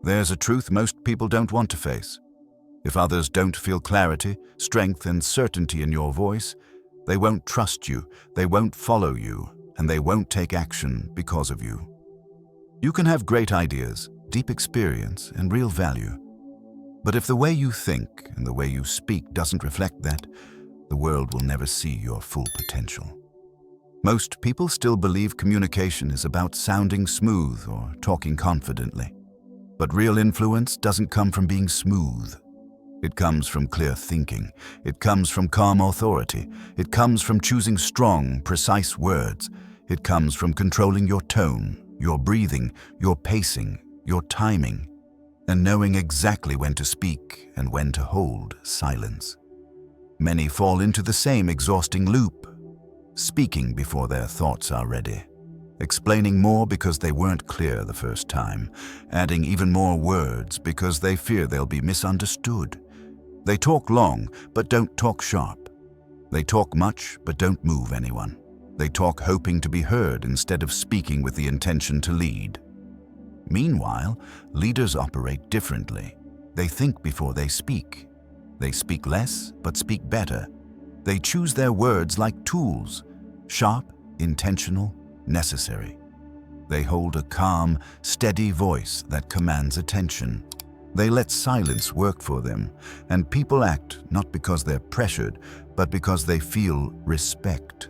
There's a truth most people don't want to face. If others don't feel clarity, strength, and certainty in your voice, they won't trust you, they won't follow you, and they won't take action because of you. You can have great ideas, deep experience, and real value. But if the way you think and the way you speak doesn't reflect that, the world will never see your full potential. Most people still believe communication is about sounding smooth or talking confidently. But real influence doesn't come from being smooth. It comes from clear thinking. It comes from calm authority. It comes from choosing strong, precise words. It comes from controlling your tone, your breathing, your pacing, your timing, and knowing exactly when to speak and when to hold silence. Many fall into the same exhausting loop, speaking before their thoughts are ready, explaining more because they weren't clear the first time, adding even more words because they fear they'll be misunderstood. They talk long, but don't talk sharp. They talk much, but don't move anyone. They talk hoping to be heard instead of speaking with the intention to lead. Meanwhile, leaders operate differently. They think before they speak. They speak less, but speak better. They choose their words like tools, sharp, intentional, necessary. They hold a calm, steady voice that commands attention. They let silence work for them, and people act not because they're pressured, but because they feel respect.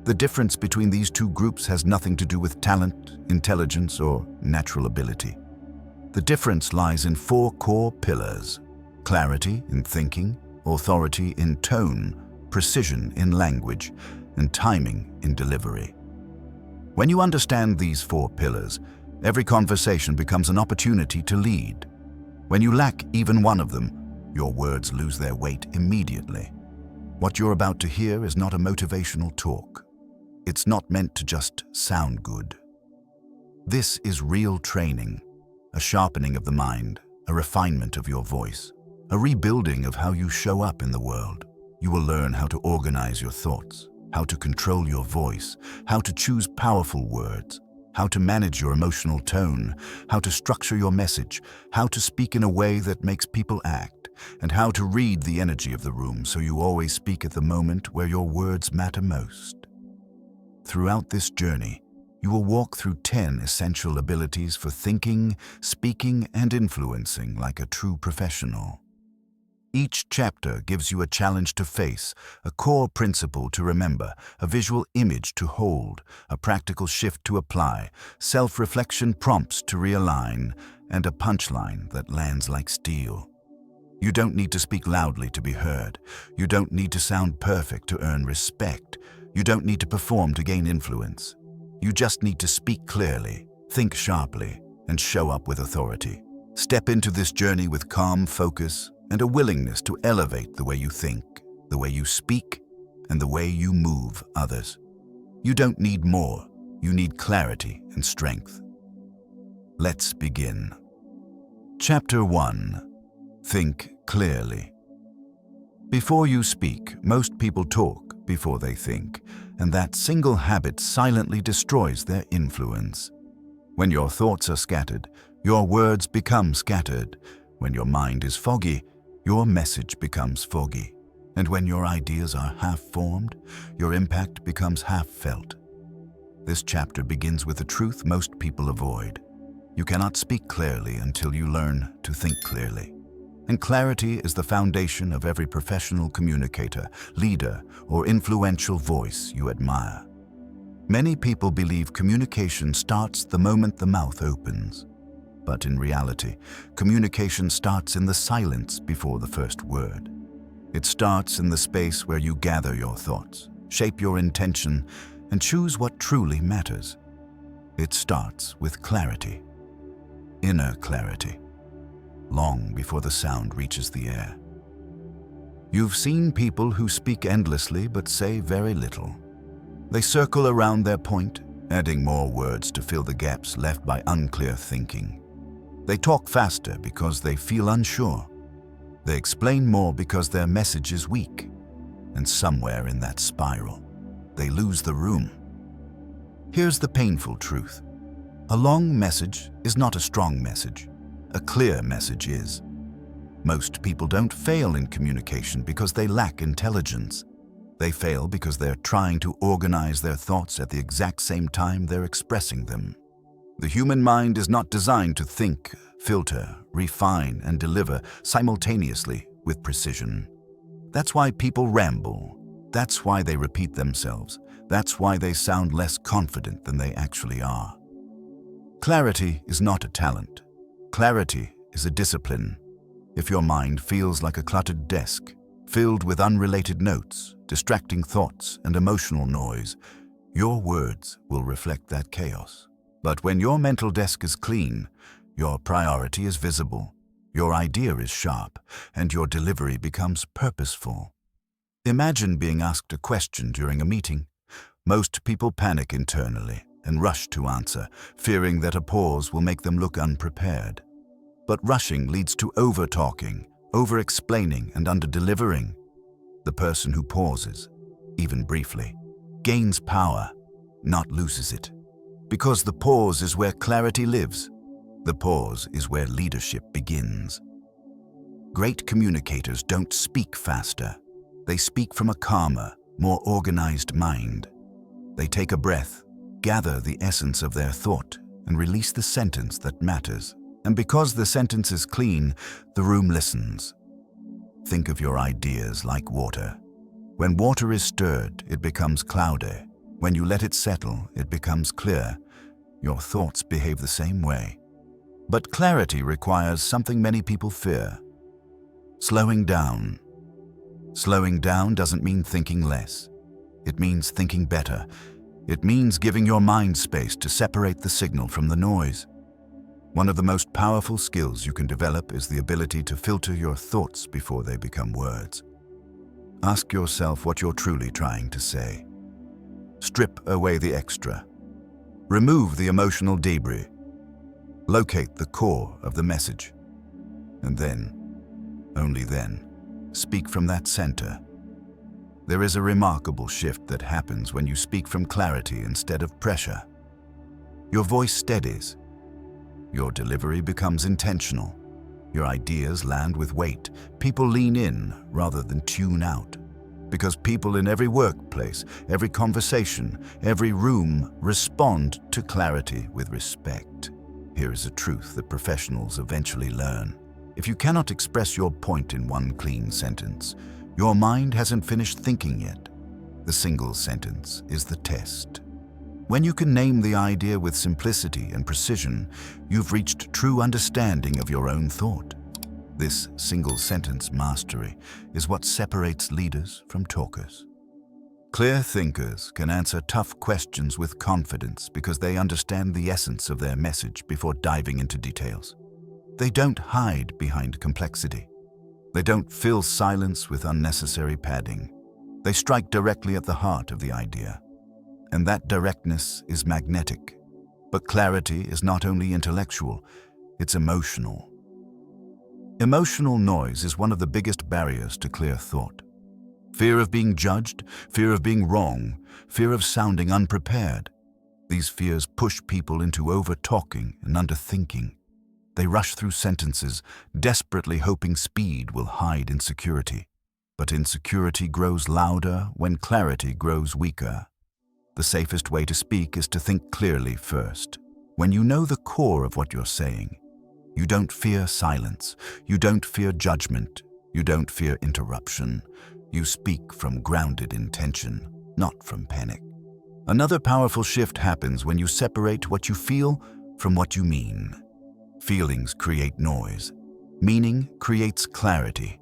The difference between these two groups has nothing to do with talent, intelligence, or natural ability. The difference lies in 4 core pillars: clarity in thinking, authority in tone, precision in language, and timing in delivery. When you understand these 4 pillars, every conversation becomes an opportunity to lead. When you lack even one of them, your words lose their weight immediately. What you're about to hear is not a motivational talk. It's not meant to just sound good. This is real training, a sharpening of the mind, a refinement of your voice, a rebuilding of how you show up in the world. You will learn how to organize your thoughts, how to control your voice, how to choose powerful words, how to manage your emotional tone, how to structure your message, how to speak in a way that makes people act, and how to read the energy of the room so you always speak at the moment where your words matter most. Throughout this journey, you will walk through 10 essential abilities for thinking, speaking, and influencing like a true professional. Each chapter gives you a challenge to face, a core principle to remember, a visual image to hold, a practical shift to apply, self-reflection prompts to realign, and a punchline that lands like steel. You don't need to speak loudly to be heard. You don't need to sound perfect to earn respect. You don't need to perform to gain influence. You just need to speak clearly, think sharply, and show up with authority. Step into this journey with calm focus and a willingness to elevate the way you think, the way you speak, and the way you move others. You don't need more. You need clarity and strength. Let's begin. Chapter 1. Think clearly. Before you speak, most people talk before they think, and that single habit silently destroys their influence. When your thoughts are scattered, your words become scattered. When your mind is foggy, your message becomes foggy. And when your ideas are half-formed, your impact becomes half-felt. This chapter begins with a truth most people avoid. You cannot speak clearly until you learn to think clearly. And clarity is the foundation of every professional communicator, leader, or influential voice you admire. Many people believe communication starts the moment the mouth opens. But in reality, communication starts in the silence before the first word. It starts in the space where you gather your thoughts, shape your intention, and choose what truly matters. It starts with clarity, inner clarity, long before the sound reaches the air. You've seen people who speak endlessly but say very little. They circle around their point, adding more words to fill the gaps left by unclear thinking. They talk faster because they feel unsure. They explain more because their message is weak. And somewhere in that spiral, they lose the room. Here's the painful truth. A long message is not a strong message. a clear message is. Most people don't fail in communication because they lack intelligence. They fail because they're trying to organize their thoughts at the exact same time they're expressing them. The human mind is not designed to think, filter, refine, and deliver simultaneously with precision. That's why people ramble. That's why they repeat themselves. That's why they sound less confident than they actually are. Clarity is not a talent. Clarity is a discipline. If your mind feels like a cluttered desk, filled with unrelated notes, distracting thoughts, and emotional noise, your words will reflect that chaos. But when your mental desk is clean, your priority is visible, your idea is sharp, and your delivery becomes purposeful. Imagine being asked a question during a meeting. Most people panic internally and rush to answer, fearing that a pause will make them look unprepared. But rushing leads to over-talking, over-explaining, and under-delivering. The person who pauses, even briefly, gains power, not loses it. Because the pause is where clarity lives. The pause is where leadership begins. Great communicators don't speak faster. They speak from a calmer, more organized mind. They take a breath, gather the essence of their thought, and release the sentence that matters. And because the sentence is clean, the room listens. Think of your ideas like water. When water is stirred, it becomes cloudy. When you let it settle, it becomes clear. Your thoughts behave the same way. But clarity requires something many people fear: slowing down. Slowing down doesn't mean thinking less. It means thinking better. It means giving your mind space to separate the signal from the noise. One of the most powerful skills you can develop is the ability to filter your thoughts before they become words. Ask yourself what you're truly trying to say. Strip away the extra. Remove the emotional debris. Locate the core of the message. And then, only then, speak from that center. There is a remarkable shift that happens when you speak from clarity instead of pressure. Your voice steadies. Your delivery becomes intentional. Your ideas land with weight. People lean in rather than tune out. Because people in every workplace, every conversation, every room respond to clarity with respect. Here is a truth that professionals eventually learn. If you cannot express your point in one clean sentence, your mind hasn't finished thinking yet. The single sentence is the test. When you can name the idea with simplicity and precision, you've reached true understanding of your own thought. This single-sentence mastery is what separates leaders from talkers. Clear thinkers can answer tough questions with confidence because they understand the essence of their message before diving into details. They don't hide behind complexity. They don't fill silence with unnecessary padding. They strike directly at the heart of the idea. And that directness is magnetic. But clarity is not only intellectual, it's emotional. Emotional noise is one of the biggest barriers to clear thought. Fear of being judged, fear of being wrong, fear of sounding unprepared. These fears push people into over-talking and under-thinking. They rush through sentences, desperately hoping speed will hide insecurity. But insecurity grows louder when clarity grows weaker. The safest way to speak is to think clearly first. When you know the core of what you're saying, you don't fear silence, you don't fear judgment, you don't fear interruption. You speak from grounded intention, not from panic. Another powerful shift happens when you separate what you feel from what you mean. Feelings create noise. Meaning creates clarity.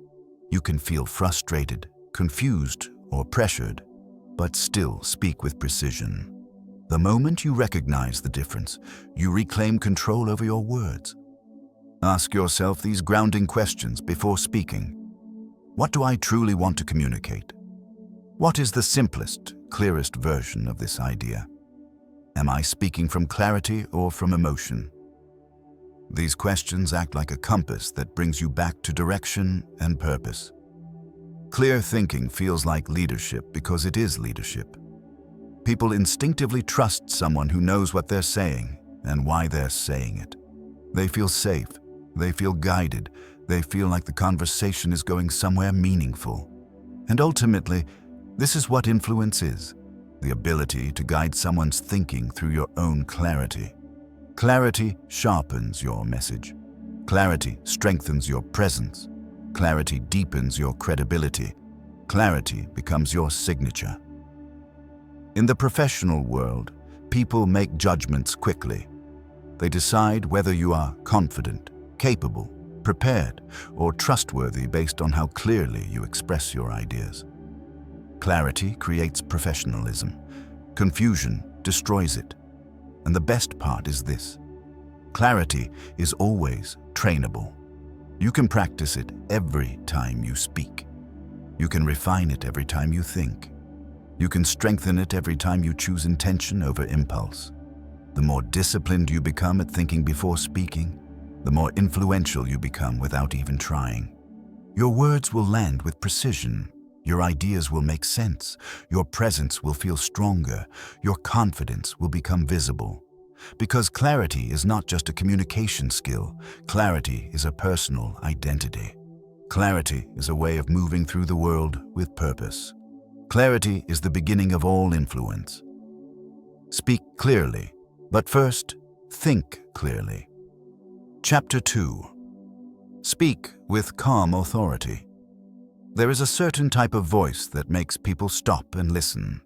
You can feel frustrated, confused, or pressured, but still speak with precision. The moment you recognize the difference, you reclaim control over your words. Ask yourself these grounding questions before speaking. What do I truly want to communicate? What is the simplest, clearest version of this idea? Am I speaking from clarity or from emotion? These questions act like a compass that brings you back to direction and purpose. Clear thinking feels like leadership because it is leadership. People instinctively trust someone who knows what they're saying and why they're saying it. They feel safe, They feel guided. They feel like the conversation is going somewhere meaningful. And ultimately, this is what influence is: the ability to guide someone's thinking through your own clarity. Clarity sharpens your message. Clarity strengthens your presence. Clarity deepens your credibility. Clarity becomes your signature. In the professional world, people make judgments quickly. They decide whether you are confident, capable, prepared, or trustworthy based on how clearly you express your ideas. Clarity creates professionalism. Confusion destroys it. And the best part is this: clarity is always trainable. You can practice it every time you speak. You can refine it every time you think. You can strengthen it every time you choose intention over impulse. The more disciplined you become at thinking before speaking, the more influential you become without even trying. Your words will land with precision. Your ideas will make sense. Your presence will feel stronger. Your confidence will become visible. Because clarity is not just a communication skill. Clarity is a personal identity. Clarity is a way of moving through the world with purpose. Clarity is the beginning of all influence. Speak clearly, but first, think clearly. Chapter 2. Speak with calm authority. There is a certain type of voice that makes people stop and listen.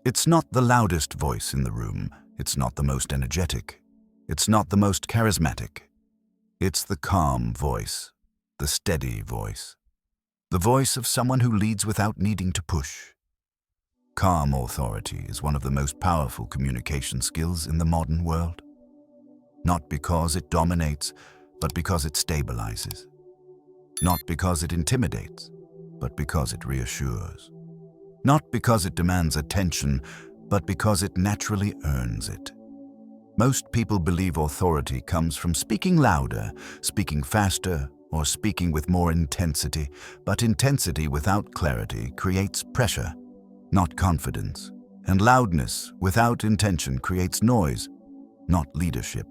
It's not the loudest voice in the room. It's not the most energetic. It's not the most charismatic. It's the calm voice, the steady voice. The voice of someone who leads without needing to push. Calm authority is one of the most powerful communication skills in the modern world. Not because it dominates, but because it stabilizes. Not because it intimidates, but because it reassures. Not because it demands attention, but because it naturally earns it. Most people believe authority comes from speaking louder, speaking faster, or speaking with more intensity, but intensity without clarity creates pressure, not confidence. And loudness without intention creates noise, not leadership.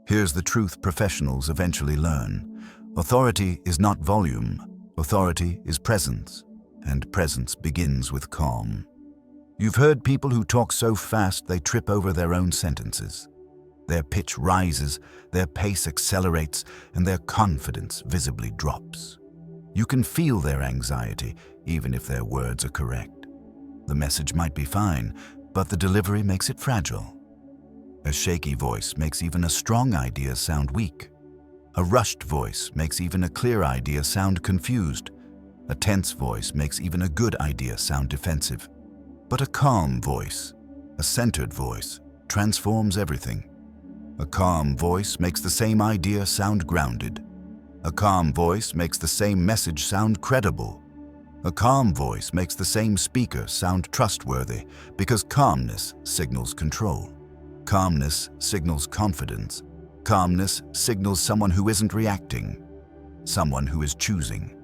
Here's the truth professionals eventually learn. Authority is not volume. Authority is presence, and presence begins with calm. You've heard people who talk so fast they trip over their own sentences. Their pitch rises, their pace accelerates, and their confidence visibly drops. You can feel their anxiety, even if their words are correct. The message might be fine, but the delivery makes it fragile. A shaky voice makes even a strong idea sound weak. A rushed voice makes even a clear idea sound confused. A tense voice makes even a good idea sound defensive. But a calm voice, a centered voice, transforms everything. A calm voice makes the same idea sound grounded. A calm voice makes the same message sound credible. A calm voice makes the same speaker sound trustworthy, because calmness signals control. Calmness signals confidence. Calmness signals someone who isn't reacting, someone who is choosing.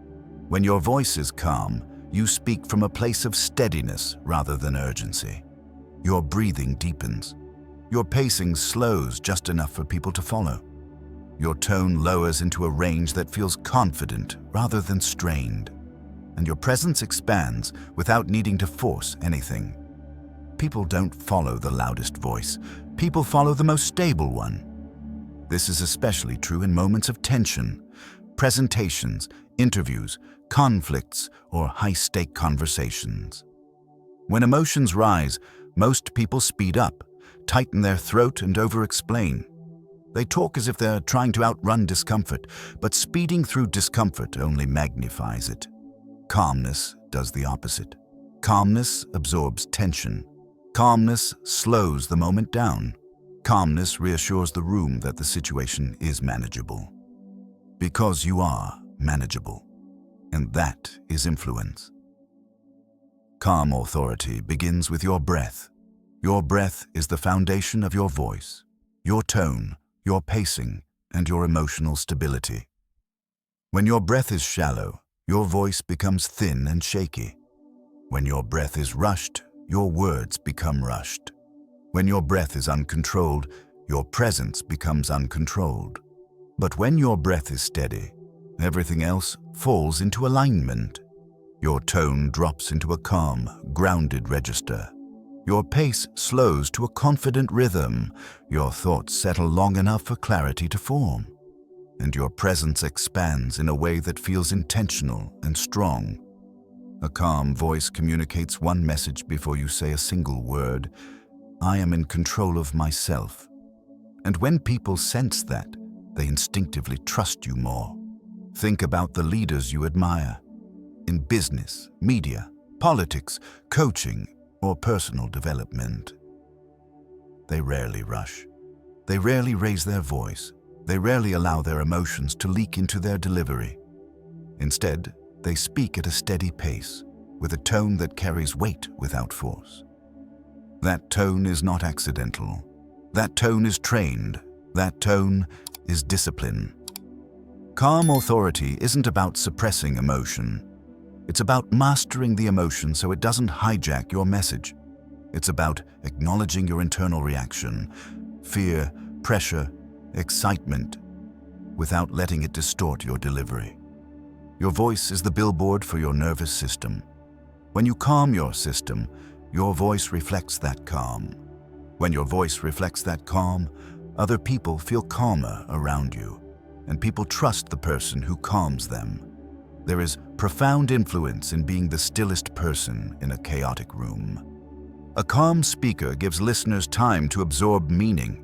When your voice is calm, you speak from a place of steadiness rather than urgency. Your breathing deepens. Your pacing slows just enough for people to follow. Your tone lowers into a range that feels confident rather than strained. And your presence expands without needing to force anything. People don't follow the loudest voice. People follow the most stable one. This is especially true in moments of tension, presentations, interviews, conflicts, or high-stake conversations. When emotions rise, most people speed up, tighten their throat, and over-explain. They talk as if they're trying to outrun discomfort, but speeding through discomfort only magnifies it. Calmness does the opposite. Calmness absorbs tension. Calmness slows the moment down. Calmness reassures the room that the situation is manageable. Because you are manageable. And that is influence. Calm authority begins with your breath. Your breath is the foundation of your voice, your tone, your pacing, and your emotional stability. When your breath is shallow, your voice becomes thin and shaky. When your breath is rushed, your words become rushed. When your breath is uncontrolled, your presence becomes uncontrolled. But when your breath is steady, everything else falls into alignment. Your tone drops into a calm, grounded register. Your pace slows to a confident rhythm. Your thoughts settle long enough for clarity to form. And your presence expands in a way that feels intentional and strong. A calm voice communicates one message before you say a single word. I am in control of myself. And when people sense that, they instinctively trust you more. Think about the leaders you admire. In business, media, politics, coaching, or personal development. They rarely rush. They rarely raise their voice. They rarely allow their emotions to leak into their delivery. Instead, they speak at a steady pace, with a tone that carries weight without force. That tone is not accidental. That tone is trained. That tone is discipline. Calm authority isn't about suppressing emotion. It's about mastering the emotion so it doesn't hijack your message. It's about acknowledging your internal reaction, fear, pressure, excitement, without letting it distort your delivery. Your voice is the billboard for your nervous system. When you calm your system, your voice reflects that calm. When your voice reflects that calm, other people feel calmer around you, and people trust the person who calms them. There is profound influence in being the stillest person in a chaotic room. A calm speaker gives listeners time to absorb meaning.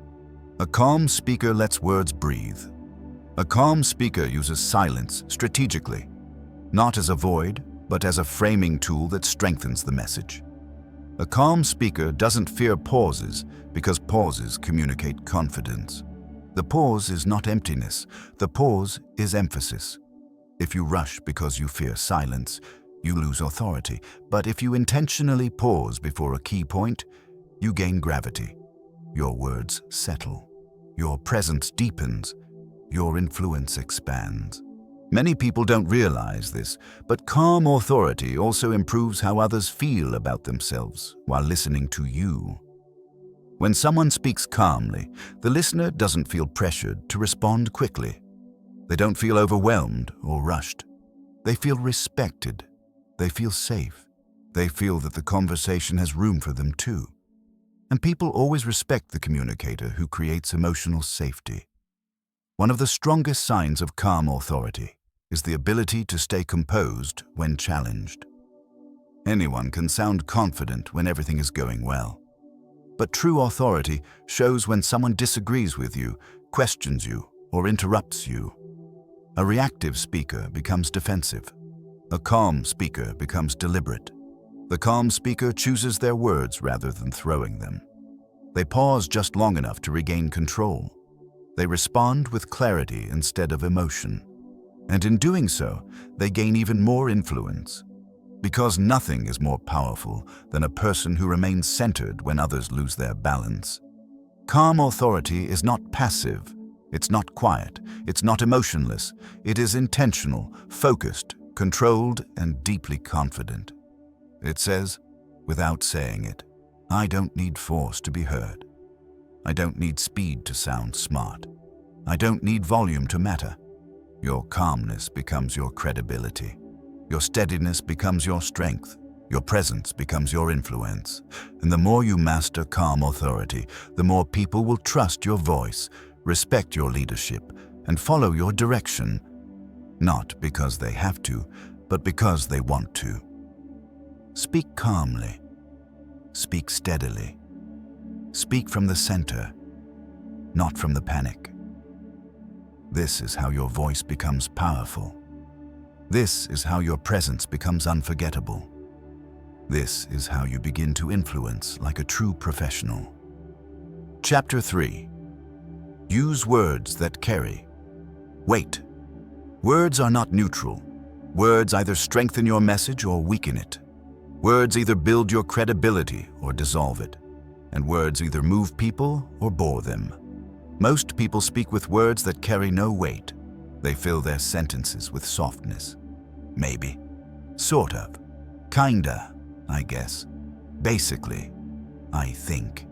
A calm speaker lets words breathe. A calm speaker uses silence strategically, not as a void, but as a framing tool that strengthens the message. A calm speaker doesn't fear pauses because pauses communicate confidence. The pause is not emptiness. The pause is emphasis. If you rush because you fear silence, you lose authority. But if you intentionally pause before a key point, you gain gravity. Your words settle. Your presence deepens. Your influence expands. Many people don't realize this, but calm authority also improves how others feel about themselves while listening to you. When someone speaks calmly, the listener doesn't feel pressured to respond quickly. They don't feel overwhelmed or rushed. They feel respected. They feel safe. They feel that the conversation has room for them too. And people always respect the communicator who creates emotional safety. One of the strongest signs of calm authority is the ability to stay composed when challenged. Anyone can sound confident when everything is going well. But true authority shows when someone disagrees with you, questions you, or interrupts you. A reactive speaker becomes defensive. A calm speaker becomes deliberate. The calm speaker chooses their words rather than throwing them. They pause just long enough to regain control. They respond with clarity instead of emotion. And in doing so, they gain even more influence. Because nothing is more powerful than a person who remains centered when others lose their balance. Calm authority is not passive. It's not quiet. It's not emotionless. It is intentional, focused, controlled, and deeply confident. It says, without saying it, I don't need force to be heard. I don't need speed to sound smart. I don't need volume to matter. Your calmness becomes your credibility. Your steadiness becomes your strength. Your presence becomes your influence. And the more you master calm authority, the more people will trust your voice, respect your leadership, and follow your direction, not because they have to, but because they want to. Speak calmly. Speak steadily. Speak from the center, not from the panic. This is how your voice becomes powerful. This is how your presence becomes unforgettable. This is how you begin to influence like a true professional. Chapter 3. Use words that carry weight. Words are not neutral. Words either strengthen your message or weaken it. Words either build your credibility or dissolve it. And words either move people or bore them. Most people speak with words that carry no weight. They fill their sentences with softness. Maybe. Sort of. Kinda, I guess. Basically, I think.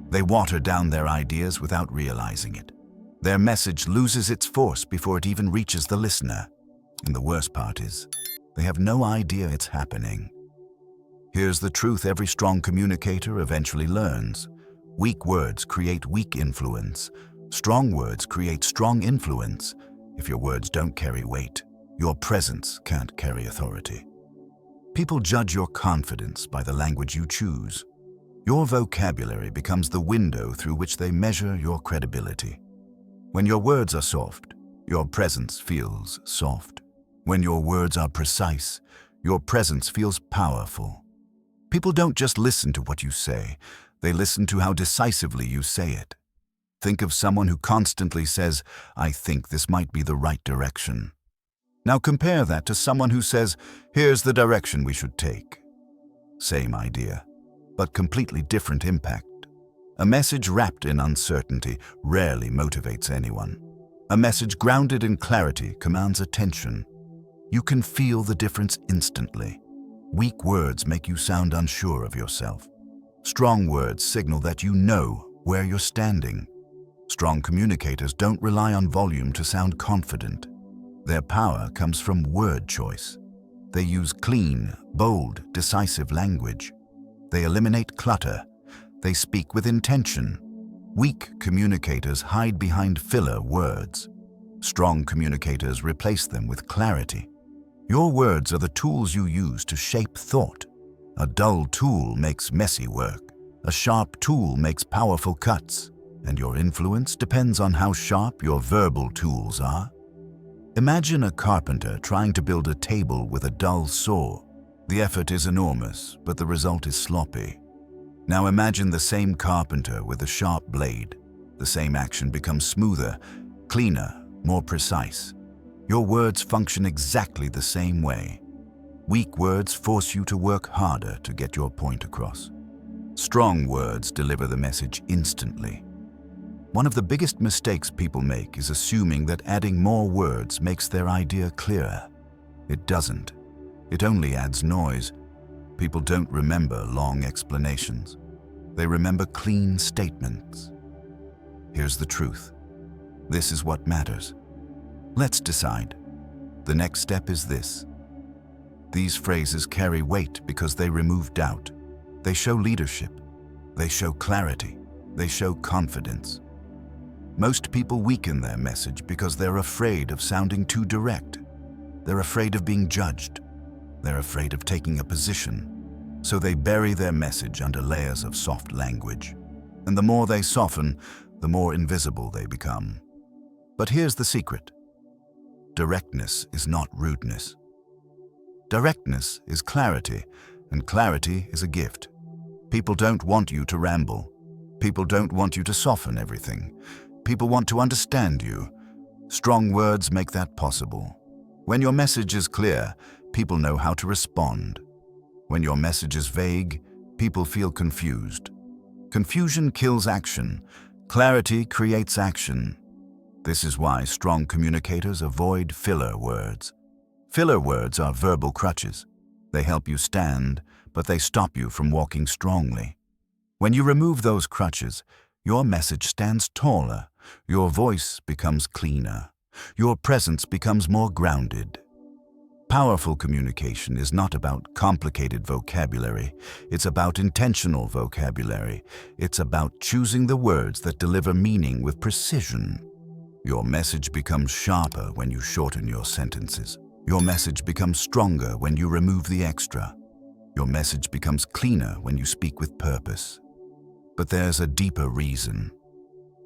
They water down their ideas without realizing it. Their message loses its force before it even reaches the listener. And the worst part is, they have no idea it's happening. Here's the truth every strong communicator eventually learns. Weak words create weak influence. Strong words create strong influence. If your words don't carry weight, your presence can't carry authority. People judge your confidence by the language you choose. Your vocabulary becomes the window through which they measure your credibility. When your words are soft, your presence feels soft. When your words are precise, your presence feels powerful. People don't just listen to what you say, they listen to how decisively you say it. Think of someone who constantly says, "I think this might be the right direction." Now compare that to someone who says, "Here's the direction we should take." Same idea, but completely different impact. A message wrapped in uncertainty rarely motivates anyone. A message grounded in clarity commands attention. You can feel the difference instantly. Weak words make you sound unsure of yourself. Strong words signal that you know where you're standing. Strong communicators don't rely on volume to sound confident. Their power comes from word choice. They use clean, bold, decisive language. They eliminate clutter. They speak with intention. Weak communicators hide behind filler words. Strong communicators replace them with clarity. Your words are the tools you use to shape thought. A dull tool makes messy work. A sharp tool makes powerful cuts. And your influence depends on how sharp your verbal tools are. Imagine a carpenter trying to build a table with a dull saw. The effort is enormous, but the result is sloppy. Now imagine the same carpenter with a sharp blade. The same action becomes smoother, cleaner, more precise. Your words function exactly the same way. Weak words force you to work harder to get your point across. Strong words deliver the message instantly. One of the biggest mistakes people make is assuming that adding more words makes their idea clearer. It doesn't. It only adds noise. People don't remember long explanations. They remember clean statements. Here's the truth. This is what matters. Let's decide. The next step is this. These phrases carry weight because they remove doubt. They show leadership. They show clarity. They show confidence. Most people weaken their message because they're afraid of sounding too direct. They're afraid of being judged. They're afraid of taking a position. So they bury their message under layers of soft language. And the more they soften, the more invisible they become. But here's the secret. Directness is not rudeness. Directness is clarity, and clarity is a gift. People don't want you to ramble. People don't want you to soften everything. People want to understand you. Strong words make that possible. When your message is clear, people know how to respond. When your message is vague, people feel confused. Confusion kills action. Clarity creates action. This is why strong communicators avoid filler words. Filler words are verbal crutches. They help you stand, but they stop you from walking strongly. When you remove those crutches, your message stands taller. Your voice becomes cleaner. Your presence becomes more grounded. Powerful communication is not about complicated vocabulary. It's about intentional vocabulary. It's about choosing the words that deliver meaning with precision. Your message becomes sharper when you shorten your sentences. Your message becomes stronger when you remove the extra. Your message becomes cleaner when you speak with purpose. But there's a deeper reason.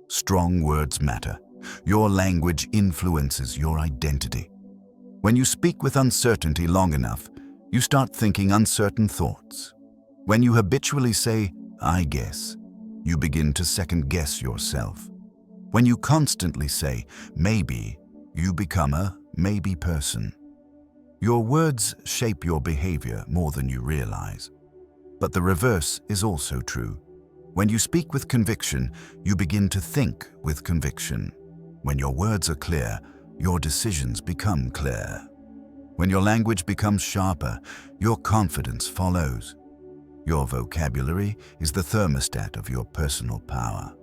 Strong words matter. Your language influences your identity. When you speak with uncertainty long enough, you start thinking uncertain thoughts. When you habitually say, "I guess," you begin to second-guess yourself. When you constantly say, "maybe," you become a maybe person. Your words shape your behavior more than you realize. But the reverse is also true. When you speak with conviction, you begin to think with conviction. When your words are clear, your decisions become clear. When your language becomes sharper, your confidence follows. Your vocabulary is the thermostat of your personal power.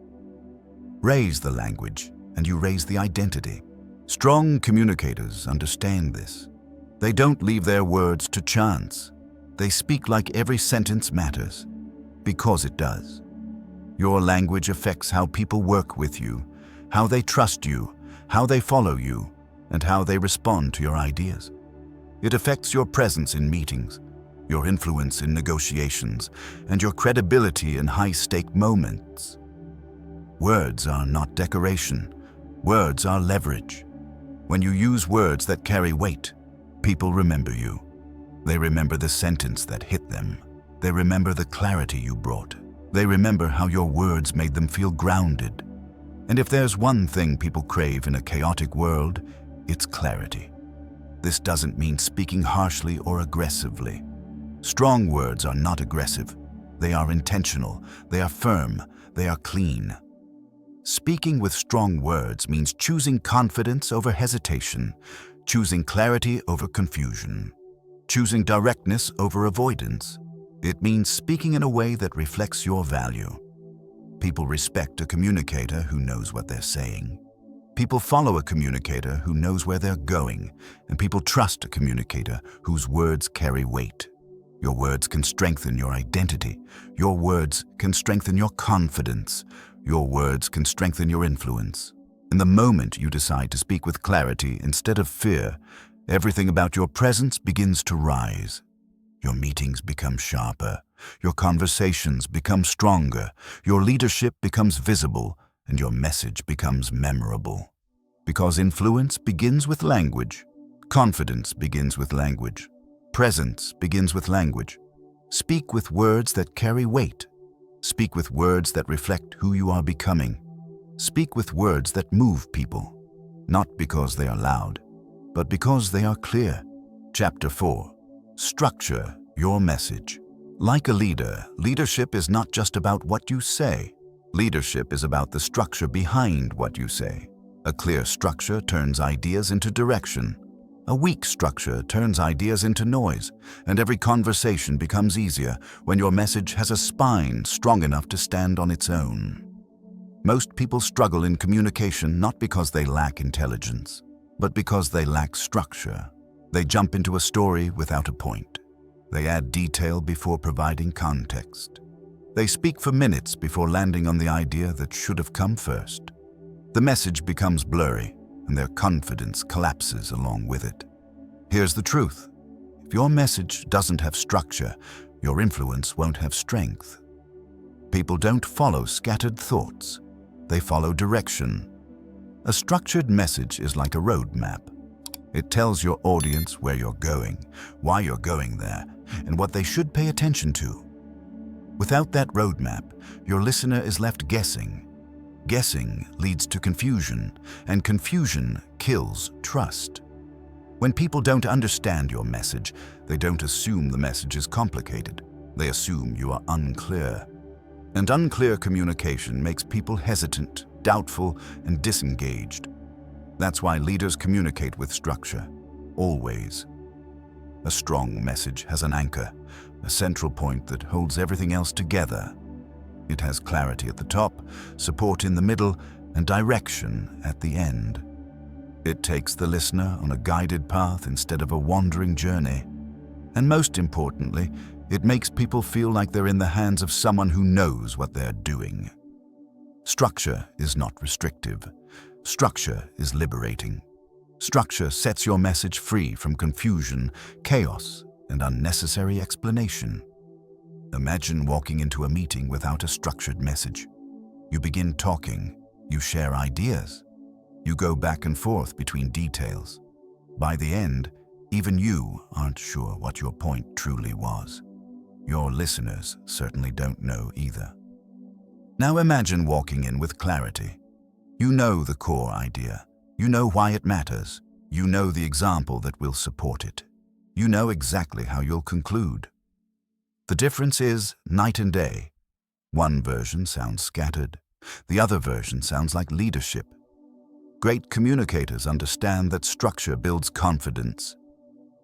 Raise the language, and you raise the identity. Strong communicators understand this. They don't leave their words to chance. They speak like every sentence matters, because it does. Your language affects how people work with you, how they trust you, how they follow you, and how they respond to your ideas. It affects your presence in meetings, your influence in negotiations, and your credibility in high-stake moments. Words are not decoration. Words are leverage. When you use words that carry weight, people remember you. They remember the sentence that hit them. They remember the clarity you brought. They remember how your words made them feel grounded. And if there's one thing people crave in a chaotic world, it's clarity. This doesn't mean speaking harshly or aggressively. Strong words are not aggressive. They are intentional. They are firm. They are clean. Speaking with strong words means choosing confidence over hesitation, choosing clarity over confusion, choosing directness over avoidance. It means speaking in a way that reflects your value. People respect a communicator who knows what they're saying. People follow a communicator who knows where they're going, and people trust a communicator whose words carry weight. Your words can strengthen your identity. Your words can strengthen your confidence. Your words can strengthen your influence. In the moment you decide to speak with clarity instead of fear, everything about your presence begins to rise. Your meetings become sharper. Your conversations become stronger. Your leadership becomes visible, and your message becomes memorable. Because influence begins with language. Confidence begins with language. Presence begins with language. Speak with words that carry weight. Speak with words that reflect who you are becoming. Speak with words that move people, not because they are loud, but because they are clear. Chapter 4. Structure your message. Like a leader, leadership is not just about what you say. Leadership is about the structure behind what you say. A clear structure turns ideas into direction. A weak structure turns ideas into noise, and every conversation becomes easier when your message has a spine strong enough to stand on its own. Most people struggle in communication not because they lack intelligence, but because they lack structure. They jump into a story without a point. They add detail before providing context. They speak for minutes before landing on the idea that should have come first. The message becomes blurry, and their confidence collapses along with it. Here's the truth. If your message doesn't have structure, your influence won't have strength. People don't follow scattered thoughts. They follow direction. A structured message is like a roadmap. It tells your audience where you're going, why you're going there, and what they should pay attention to. Without that roadmap, your listener is left guessing. Guessing leads to confusion, and confusion kills trust. When people don't understand your message, they don't assume the message is complicated. They assume you are unclear. And unclear communication makes people hesitant, doubtful, and disengaged. That's why leaders communicate with structure, always. A strong message has an anchor, a central point that holds everything else together. It has clarity at the top, support in the middle, and direction at the end. It takes the listener on a guided path instead of a wandering journey. And most importantly, it makes people feel like they're in the hands of someone who knows what they're doing. Structure is not restrictive. Structure is liberating. Structure sets your message free from confusion, chaos, and unnecessary explanation. Imagine walking into a meeting without a structured message. You begin talking, you share ideas, you go back and forth between details. By the end, even you aren't sure what your point truly was. Your listeners certainly don't know either. Now imagine walking in with clarity. You know the core idea. You know why it matters. You know the example that will support it. You know exactly how you'll conclude. The difference is night and day. One version sounds scattered. The other version sounds like leadership. Great communicators understand that structure builds confidence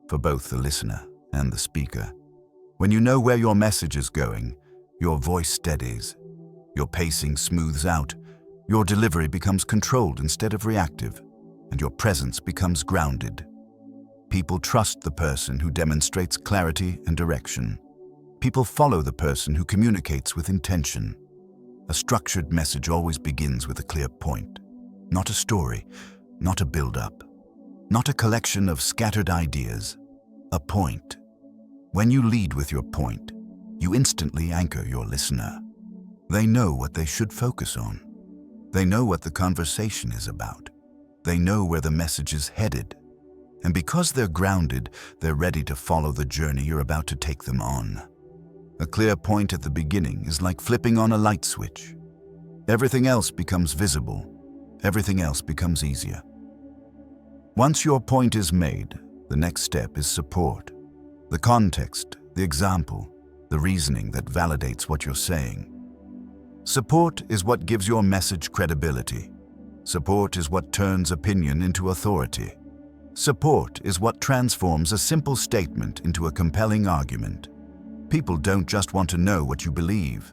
for both the listener and the speaker. When you know where your message is going, your voice steadies, your pacing smooths out, Your delivery becomes controlled instead of reactive, and your presence becomes grounded. People trust the person who demonstrates clarity and direction. People follow the person who communicates with intention. A structured message always begins with a clear point, not a story, not a build-up, not a collection of scattered ideas, a point. When you lead with your point, you instantly anchor your listener. They know what they should focus on. They know what the conversation is about. They know where the message is headed. And because they're grounded, they're ready to follow the journey you're about to take them on. A clear point at the beginning is like flipping on a light switch. Everything else becomes visible. Everything else becomes easier. Once your point is made, the next step is support. The context, the example, the reasoning that validates what you're saying. Support is what gives your message credibility. Support is what turns opinion into authority. Support is what transforms a simple statement into a compelling argument. People don't just want to know what you believe.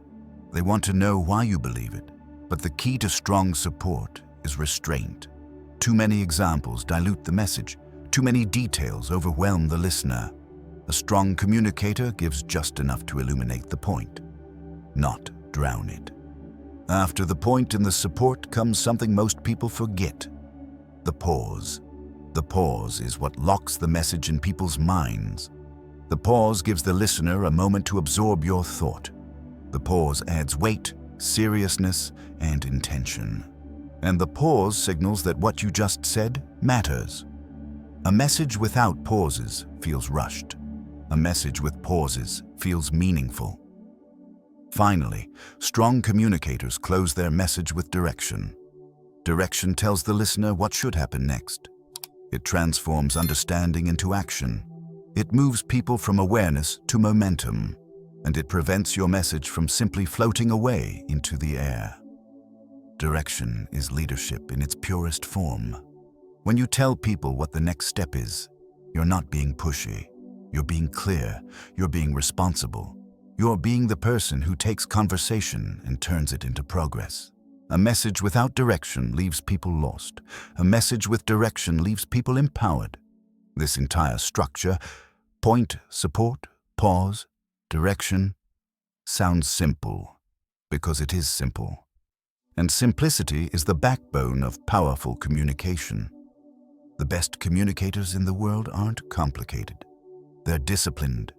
They want to know why you believe it. But the key to strong support is restraint. Too many examples dilute the message. Too many details overwhelm the listener. A strong communicator gives just enough to illuminate the point, not drown it. After the point and the support comes something most people forget: the pause. The pause is what locks the message in people's minds. The pause gives the listener a moment to absorb your thought. The pause adds weight, seriousness, and intention. And the pause signals that what you just said matters. A message without pauses feels rushed. A message with pauses feels meaningful. Finally, strong communicators close their message with direction. Direction tells the listener what should happen next. It transforms understanding into action. It moves people from awareness to momentum, and it prevents your message from simply floating away into the air. Direction is leadership in its purest form. When you tell people what the next step is, you're not being pushy. You're being clear. You're being responsible. You're being the person who takes conversation and turns it into progress. A message without direction leaves people lost. A message with direction leaves people empowered. This entire structure, point, support, pause, direction, sounds simple because it is simple. And simplicity is the backbone of powerful communication. The best communicators in the world aren't complicated. They're disciplined.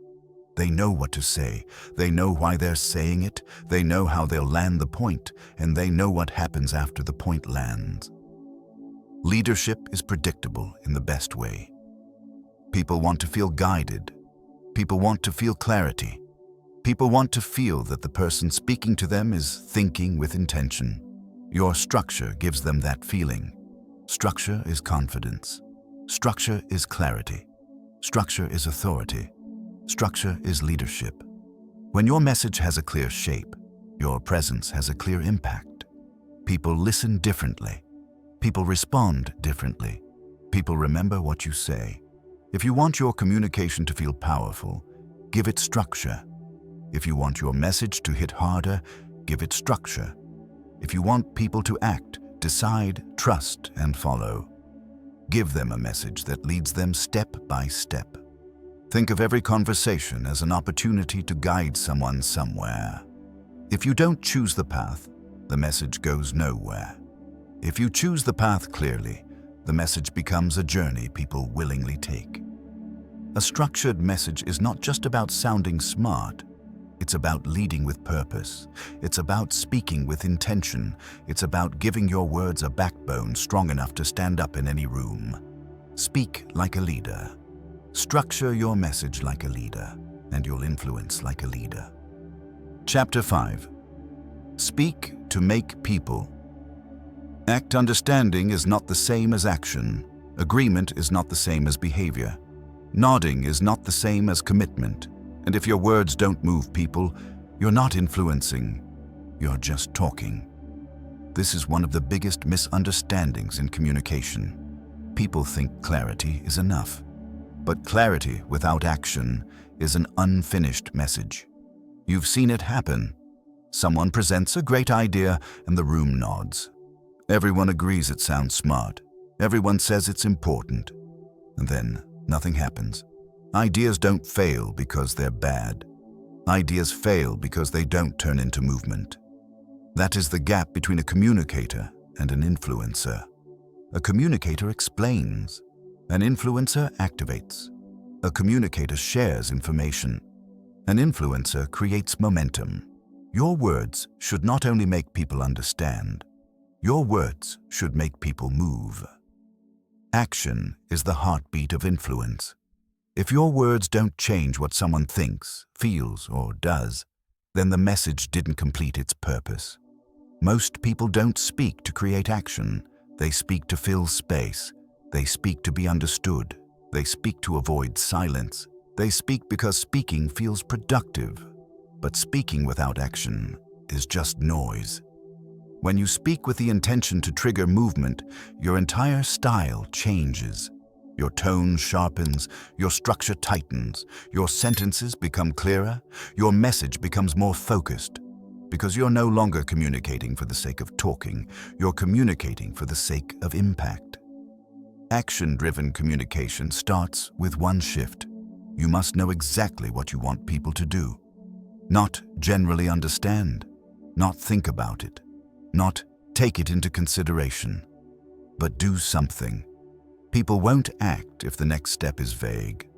They know what to say. They know why they're saying it. They know how they'll land the point, and they know what happens after the point lands. Leadership is predictable in the best way. People want to feel guided. People want to feel clarity. People want to feel that the person speaking to them is thinking with intention. Your structure gives them that feeling. Structure is confidence. Structure is clarity. Structure is authority. Structure is leadership. When your message has a clear shape, your presence has a clear impact. People listen differently. People respond differently. People remember what you say. If you want your communication to feel powerful, give it structure. If you want your message to hit harder, give it structure. If you want people to act, decide, trust, and follow, give them a message that leads them step by step. Think of every conversation as an opportunity to guide someone somewhere. If you don't choose the path, the message goes nowhere. If you choose the path clearly, the message becomes a journey people willingly take. A structured message is not just about sounding smart. It's about leading with purpose. It's about speaking with intention. It's about giving your words a backbone strong enough to stand up in any room. Speak like a leader. Structure your message like a leader, and you'll influence like a leader. Chapter 5. Speak to make people. Act understanding is not the same as action. Agreement is not the same as behavior. Nodding is not the same as commitment. And if your words don't move people, you're not influencing, you're just talking. This is one of the biggest misunderstandings in communication. People think clarity is enough. But clarity without action is an unfinished message. You've seen it happen. Someone presents a great idea and the room nods. Everyone agrees it sounds smart. Everyone says it's important. And then nothing happens. Ideas don't fail because they're bad. Ideas fail because they don't turn into movement. That is the gap between a communicator and an influencer. A communicator explains. An influencer activates. A communicator shares information. An influencer creates momentum. Your words should not only make people understand. Your words should make people move. Action is the heartbeat of influence. If your words don't change what someone thinks, feels, or does, then the message didn't complete its purpose. Most people don't speak to create action. They speak to fill space. They speak to be understood. They speak to avoid silence. They speak because speaking feels productive. But speaking without action is just noise. When you speak with the intention to trigger movement, your entire style changes. Your tone sharpens, your structure tightens, your sentences become clearer, your message becomes more focused. Because you're no longer communicating for the sake of talking, you're communicating for the sake of impact. Action-driven communication starts with one shift. You must know exactly what you want people to do. Not generally understand, not think about it, not take it into consideration, but do something. People won't act if the next step is vague.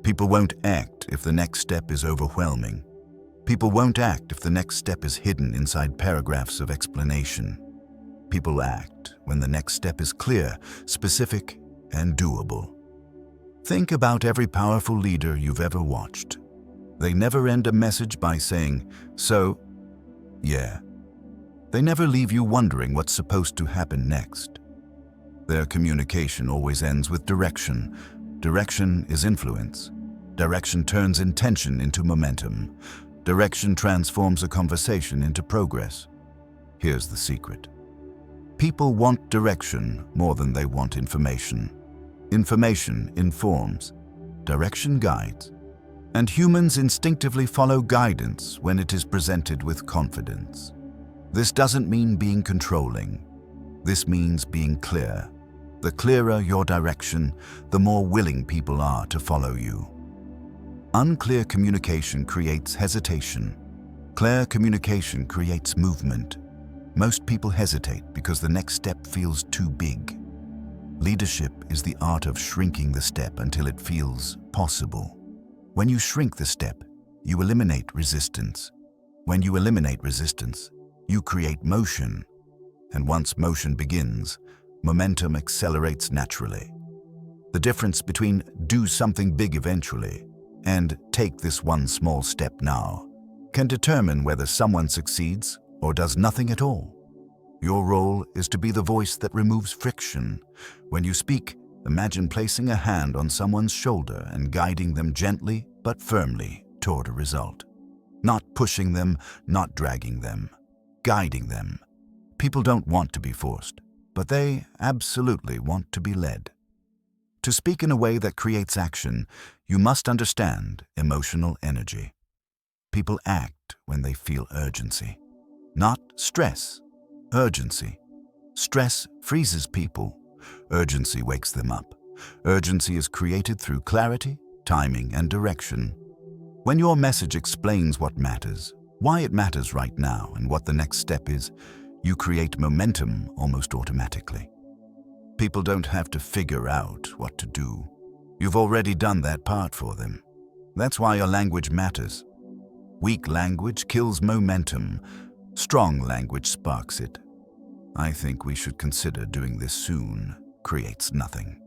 People won't act if the next step is overwhelming. People won't act if the next step is hidden inside paragraphs of explanation. People act when the next step is clear, specific, and doable. Think about every powerful leader you've ever watched. They never end a message by saying, "So, yeah." They never leave you wondering what's supposed to happen next. Their communication always ends with direction. Direction is influence. Direction turns intention into momentum. Direction transforms a conversation into progress. Here's the secret. People want direction more than they want information. Information informs. Direction guides. And humans instinctively follow guidance when it is presented with confidence. This doesn't mean being controlling. This means being clear. The clearer your direction, the more willing people are to follow you. Unclear communication creates hesitation. Clear communication creates movement. Most people hesitate because the next step feels too big. Leadership is the art of shrinking the step until it feels possible. When you shrink the step, you eliminate resistance. When you eliminate resistance, you create motion. And once motion begins, momentum accelerates naturally. The difference between "do something big eventually" and "take this one small step now" can determine whether someone succeeds or does nothing at all. Your role is to be the voice that removes friction. When you speak, imagine placing a hand on someone's shoulder and guiding them gently but firmly toward a result. Not pushing them, not dragging them, guiding them. People don't want to be forced, but they absolutely want to be led. To speak in a way that creates action, you must understand emotional energy. People act when they feel urgency. Not stress, urgency. Stress freezes people. Urgency wakes them up. Urgency is created through clarity, timing, and direction. When your message explains what matters, why it matters right now, and what the next step is, you create momentum almost automatically. People don't have to figure out what to do. You've already done that part for them. That's why your language matters. Weak language kills momentum. Strong language sparks it. I think we should consider doing this soon. Creates nothing.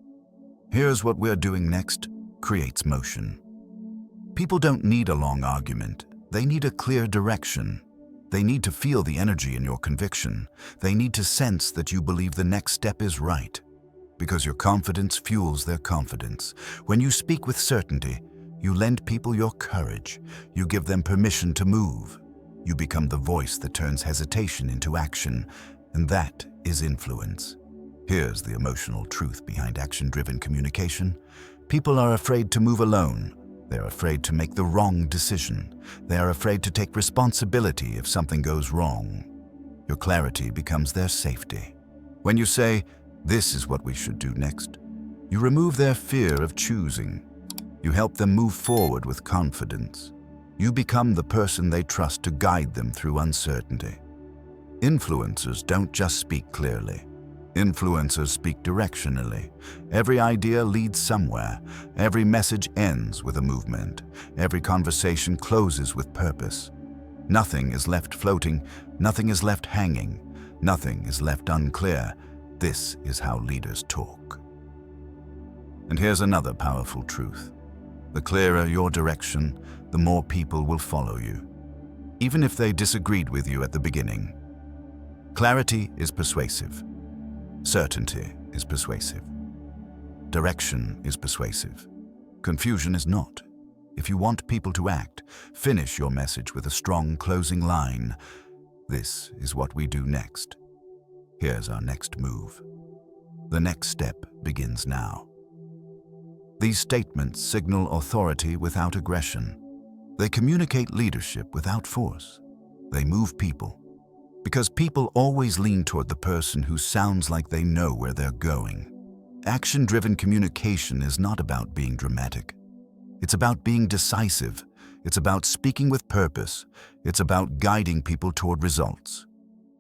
Here's what we're doing next. Creates motion. People don't need a long argument. They need a clear direction. They need to feel the energy in your conviction. They need to sense that you believe the next step is right. Because your confidence fuels their confidence. When you speak with certainty, you lend people your courage. You give them permission to move. You become the voice that turns hesitation into action, and that is influence. Here's the emotional truth behind action-driven communication. People are afraid to move alone. They're afraid to make the wrong decision. They are afraid to take responsibility if something goes wrong. Your clarity becomes their safety. When you say, "This is what we should do next," you remove their fear of choosing. You help them move forward with confidence. You become the person they trust to guide them through uncertainty. Influencers don't just speak clearly. Influencers speak directionally. Every idea leads somewhere. Every message ends with a movement. Every conversation closes with purpose. Nothing is left floating. Nothing is left hanging. Nothing is left unclear. This is how leaders talk. And here's another powerful truth. The clearer your direction, the more people will follow you, even if they disagreed with you at the beginning. Clarity is persuasive. Certainty is persuasive. Direction is persuasive. Confusion is not. If you want people to act, finish your message with a strong closing line. This is what we do next. Here's our next move. The next step begins now. These statements signal authority without aggression. They communicate leadership without force. They move people. Because people always lean toward the person who sounds like they know where they're going. Action-driven communication is not about being dramatic. It's about being decisive. It's about speaking with purpose. It's about guiding people toward results.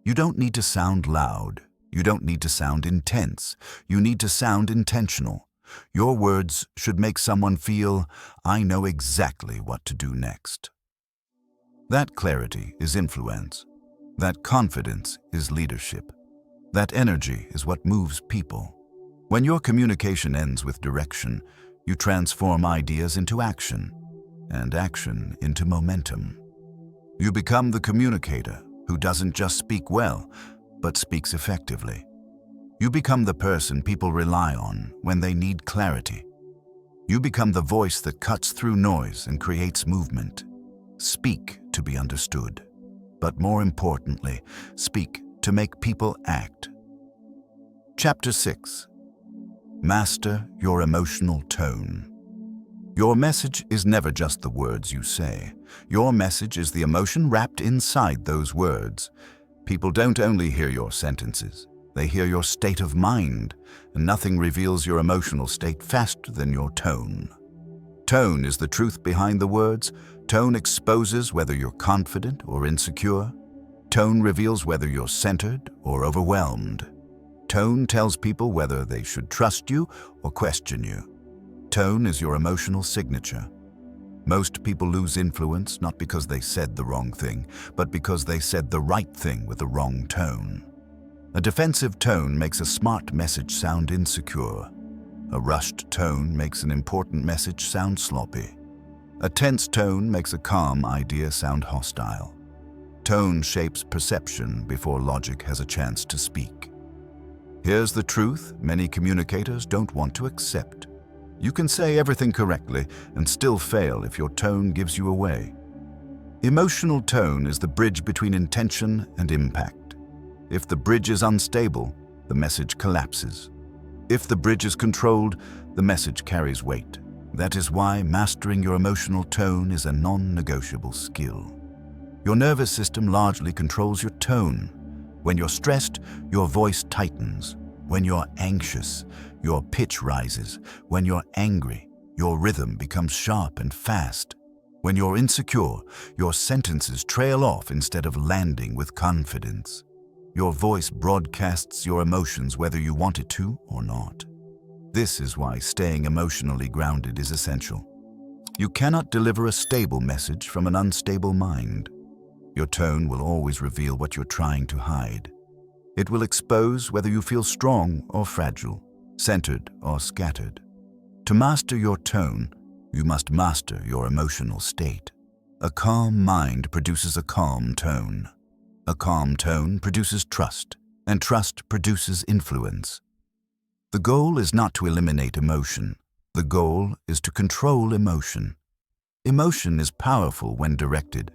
You don't need to sound loud. You don't need to sound intense. You need to sound intentional. Your words should make someone feel, "I know exactly what to do next." That clarity is influence. That confidence is leadership. That energy is what moves people. When your communication ends with direction, you transform ideas into action, and action into momentum. You become the communicator who doesn't just speak well, but speaks effectively. You become the person people rely on when they need clarity. You become the voice that cuts through noise and creates movement. Speak to be understood. But more importantly, speak to make people act. Chapter 6. Master your emotional tone. Your message is never just the words you say. Your message is the emotion wrapped inside those words. People don't only hear your sentences. They hear your state of mind, and nothing reveals your emotional state faster than your tone. Tone is the truth behind the words. Tone exposes whether you're confident or insecure. Tone reveals whether you're centered or overwhelmed. Tone tells people whether they should trust you or question you. Tone is your emotional signature. Most people lose influence not because they said the wrong thing, but because they said the right thing with the wrong tone. A defensive tone makes a smart message sound insecure. A rushed tone makes an important message sound sloppy. A tense tone makes a calm idea sound hostile. Tone shapes perception before logic has a chance to speak. Here's the truth many communicators don't want to accept. You can say everything correctly and still fail if your tone gives you away. Emotional tone is the bridge between intention and impact. If the bridge is unstable, the message collapses. If the bridge is controlled, the message carries weight. That is why mastering your emotional tone is a non-negotiable skill. Your nervous system largely controls your tone. When you're stressed, your voice tightens. When you're anxious, your pitch rises. When you're angry, your rhythm becomes sharp and fast. When you're insecure, your sentences trail off instead of landing with confidence. Your voice broadcasts your emotions whether you want it to or not. This is why staying emotionally grounded is essential. You cannot deliver a stable message from an unstable mind. Your tone will always reveal what you're trying to hide. It will expose whether you feel strong or fragile, centered or scattered. To master your tone, you must master your emotional state. A calm mind produces a calm tone. A calm tone produces trust, and trust produces influence. The goal is not to eliminate emotion. The goal is to control emotion. Emotion is powerful when directed,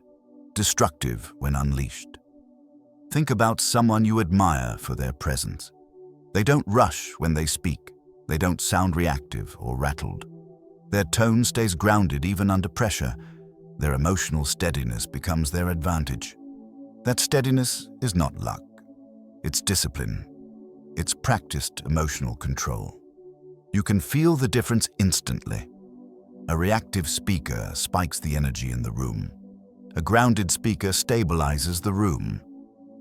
destructive when unleashed. Think about someone you admire for their presence. They don't rush when they speak. They don't sound reactive or rattled. Their tone stays grounded even under pressure. Their emotional steadiness becomes their advantage. That steadiness is not luck. It's discipline. It's practiced emotional control. You can feel the difference instantly. A reactive speaker spikes the energy in the room. A grounded speaker stabilizes the room.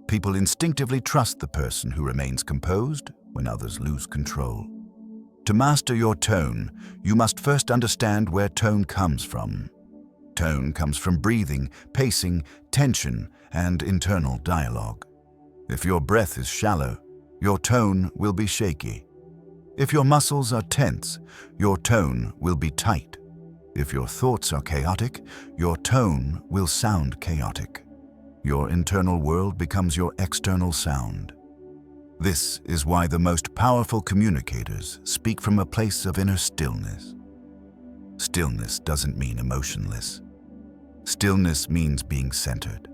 People instinctively trust the person who remains composed when others lose control. To master your tone, you must first understand where tone comes from. Tone comes from breathing, pacing, tension, and internal dialogue. If your breath is shallow, your tone will be shaky. If your muscles are tense, your tone will be tight. If your thoughts are chaotic, your tone will sound chaotic. Your internal world becomes your external sound. This is why the most powerful communicators speak from a place of inner stillness. Stillness doesn't mean emotionless. Stillness means being centered.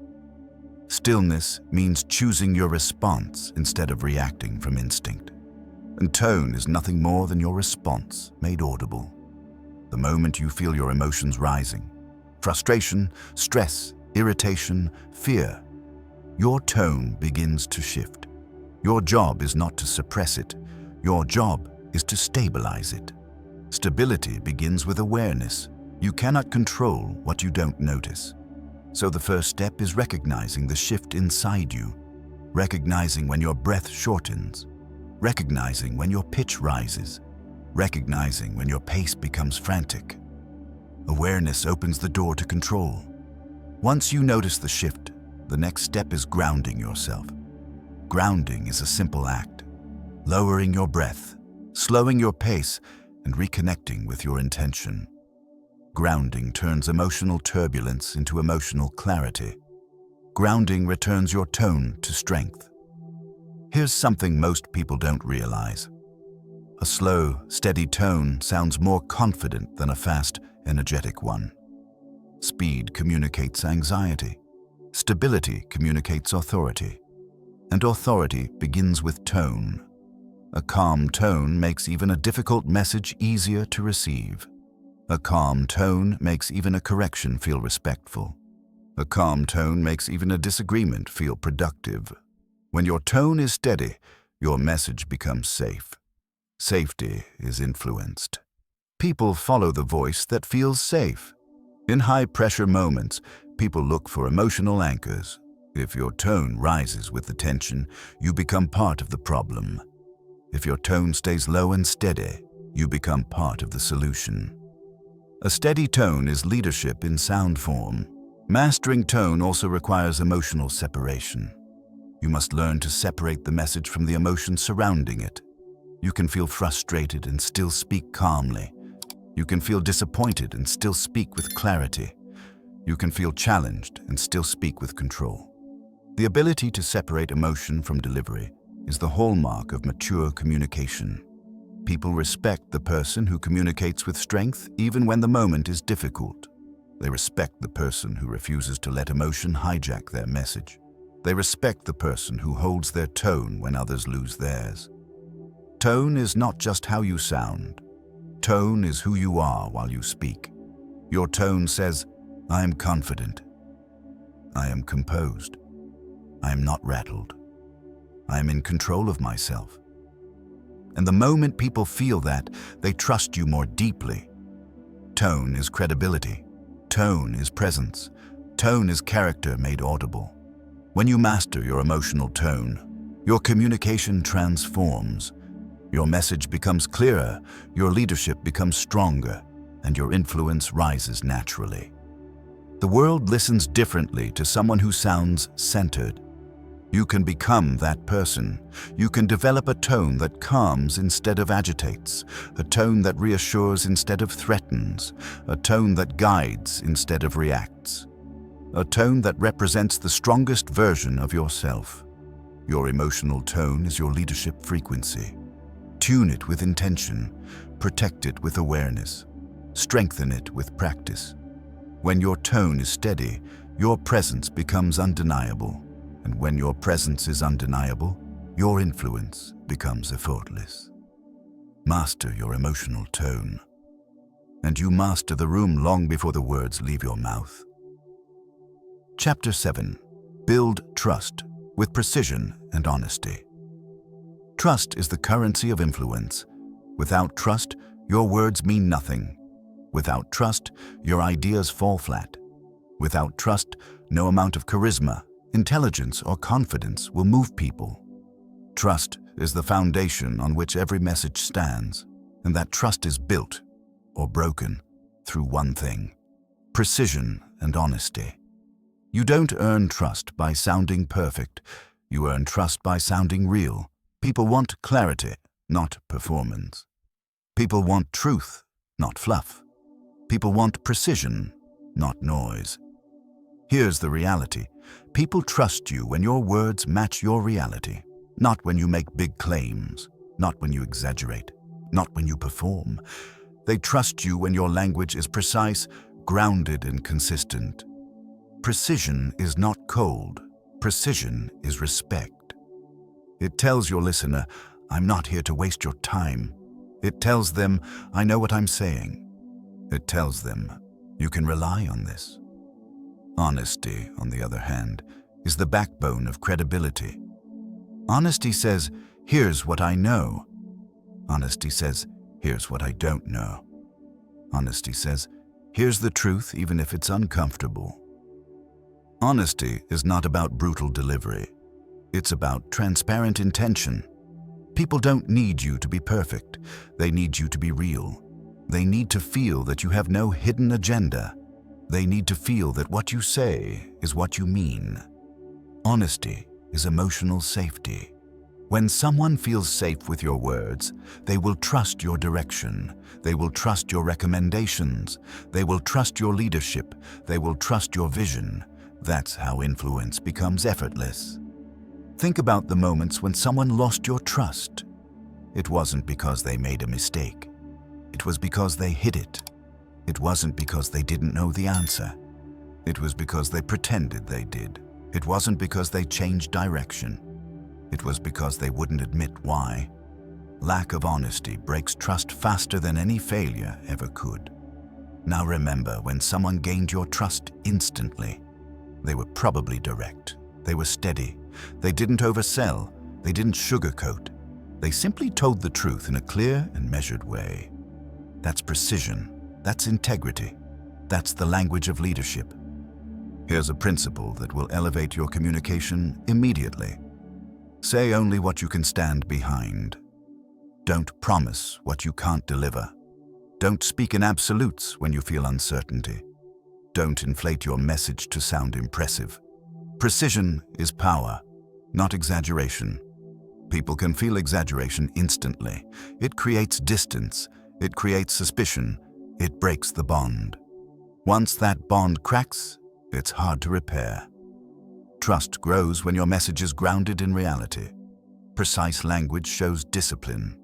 Stillness means choosing your response instead of reacting from instinct. And tone is nothing more than your response made audible. The moment you feel your emotions rising, frustration, stress, irritation, fear, your tone begins to shift. Your job is not to suppress it. Your job is to stabilize it. Stability begins with awareness. You cannot control what you don't notice. So the first step is recognizing the shift inside you, recognizing when your breath shortens, recognizing when your pitch rises, recognizing when your pace becomes frantic. Awareness opens the door to control. Once you notice the shift, the next step is grounding yourself. Grounding is a simple act, lowering your breath, slowing your pace, and reconnecting with your intention. Grounding turns emotional turbulence into emotional clarity. Grounding returns your tone to strength. Here's something most people don't realize. A slow, steady tone sounds more confident than a fast, energetic one. Speed communicates anxiety. Stability communicates authority. And authority begins with tone. A calm tone makes even a difficult message easier to receive. A calm tone makes even a correction feel respectful. A calm tone makes even a disagreement feel productive. When your tone is steady, your message becomes safe. Safety is influenced. People follow the voice that feels safe. In high-pressure moments, people look for emotional anchors. If your tone rises with the tension, you become part of the problem. If your tone stays low and steady, you become part of the solution. A steady tone is leadership in sound form. Mastering tone also requires emotional separation. You must learn to separate the message from the emotion surrounding it. You can feel frustrated and still speak calmly. You can feel disappointed and still speak with clarity. You can feel challenged and still speak with control. The ability to separate emotion from delivery is the hallmark of mature communication. People respect the person who communicates with strength even when the moment is difficult. They respect the person who refuses to let emotion hijack their message. They respect the person who holds their tone when others lose theirs. Tone is not just how you sound. Tone is who you are while you speak. Your tone says, "I am confident. I am composed. I am not rattled. I am in control of myself." And the moment people feel that, they trust you more deeply. Tone is credibility. Tone is presence. Tone is character made audible. When you master your emotional tone, your communication transforms. Your message becomes clearer, your leadership becomes stronger, and your influence rises naturally. The world listens differently to someone who sounds centered. You can become that person. You can develop a tone that calms instead of agitates, a tone that reassures instead of threatens, a tone that guides instead of reacts, a tone that represents the strongest version of yourself. Your emotional tone is your leadership frequency. Tune it with intention, protect it with awareness, strengthen it with practice. When your tone is steady, your presence becomes undeniable. And when your presence is undeniable, your influence becomes effortless. Master your emotional tone, and you master the room long before the words leave your mouth. Chapter 7. Build trust with precision and honesty. Trust is the currency of influence. Without trust, your words mean nothing. Without trust, your ideas fall flat. Without trust, no amount of charisma, intelligence, or confidence will move people. Trust is the foundation on which every message stands, and that trust is built or broken through one thing: precision and honesty. You don't earn trust by sounding perfect. You earn trust by sounding real. People want clarity, not performance. People want truth, not fluff. People want precision, not noise. Here's the reality. People trust you when your words match your reality, not when you make big claims, not when you exaggerate, not when you perform. They trust you when your language is precise, grounded, and consistent. Precision is not cold. Precision is respect. It tells your listener, I'm not here to waste your time. It tells them, I know what I'm saying. It tells them, you can rely on this. Honesty, on the other hand, is the backbone of credibility. Honesty says, here's what I know. Honesty says, here's what I don't know. Honesty says, here's the truth even if it's uncomfortable. Honesty is not about brutal delivery. It's about transparent intention. People don't need you to be perfect. They need you to be real. They need to feel that you have no hidden agenda. They need to feel that what you say is what you mean. Honesty is emotional safety. When someone feels safe with your words, they will trust your direction. They will trust your recommendations. They will trust your leadership. They will trust your vision. That's how influence becomes effortless. Think about the moments when someone lost your trust. It wasn't because they made a mistake. It was because they hid it. It wasn't because they didn't know the answer. It was because they pretended they did. It wasn't because they changed direction. It was because they wouldn't admit why. Lack of honesty breaks trust faster than any failure ever could. Now remember, when someone gained your trust instantly, they were probably direct. They were steady. They didn't oversell. They didn't sugarcoat. They simply told the truth in a clear and measured way. That's precision. That's integrity. That's the language of leadership. Here's a principle that will elevate your communication immediately. Say only what you can stand behind. Don't promise what you can't deliver. Don't speak in absolutes when you feel uncertainty. Don't inflate your message to sound impressive. Precision is power, not exaggeration. People can feel exaggeration instantly. It creates distance. It creates suspicion. It breaks the bond. Once that bond cracks, it's hard to repair. Trust grows when your message is grounded in reality. Precise language shows discipline.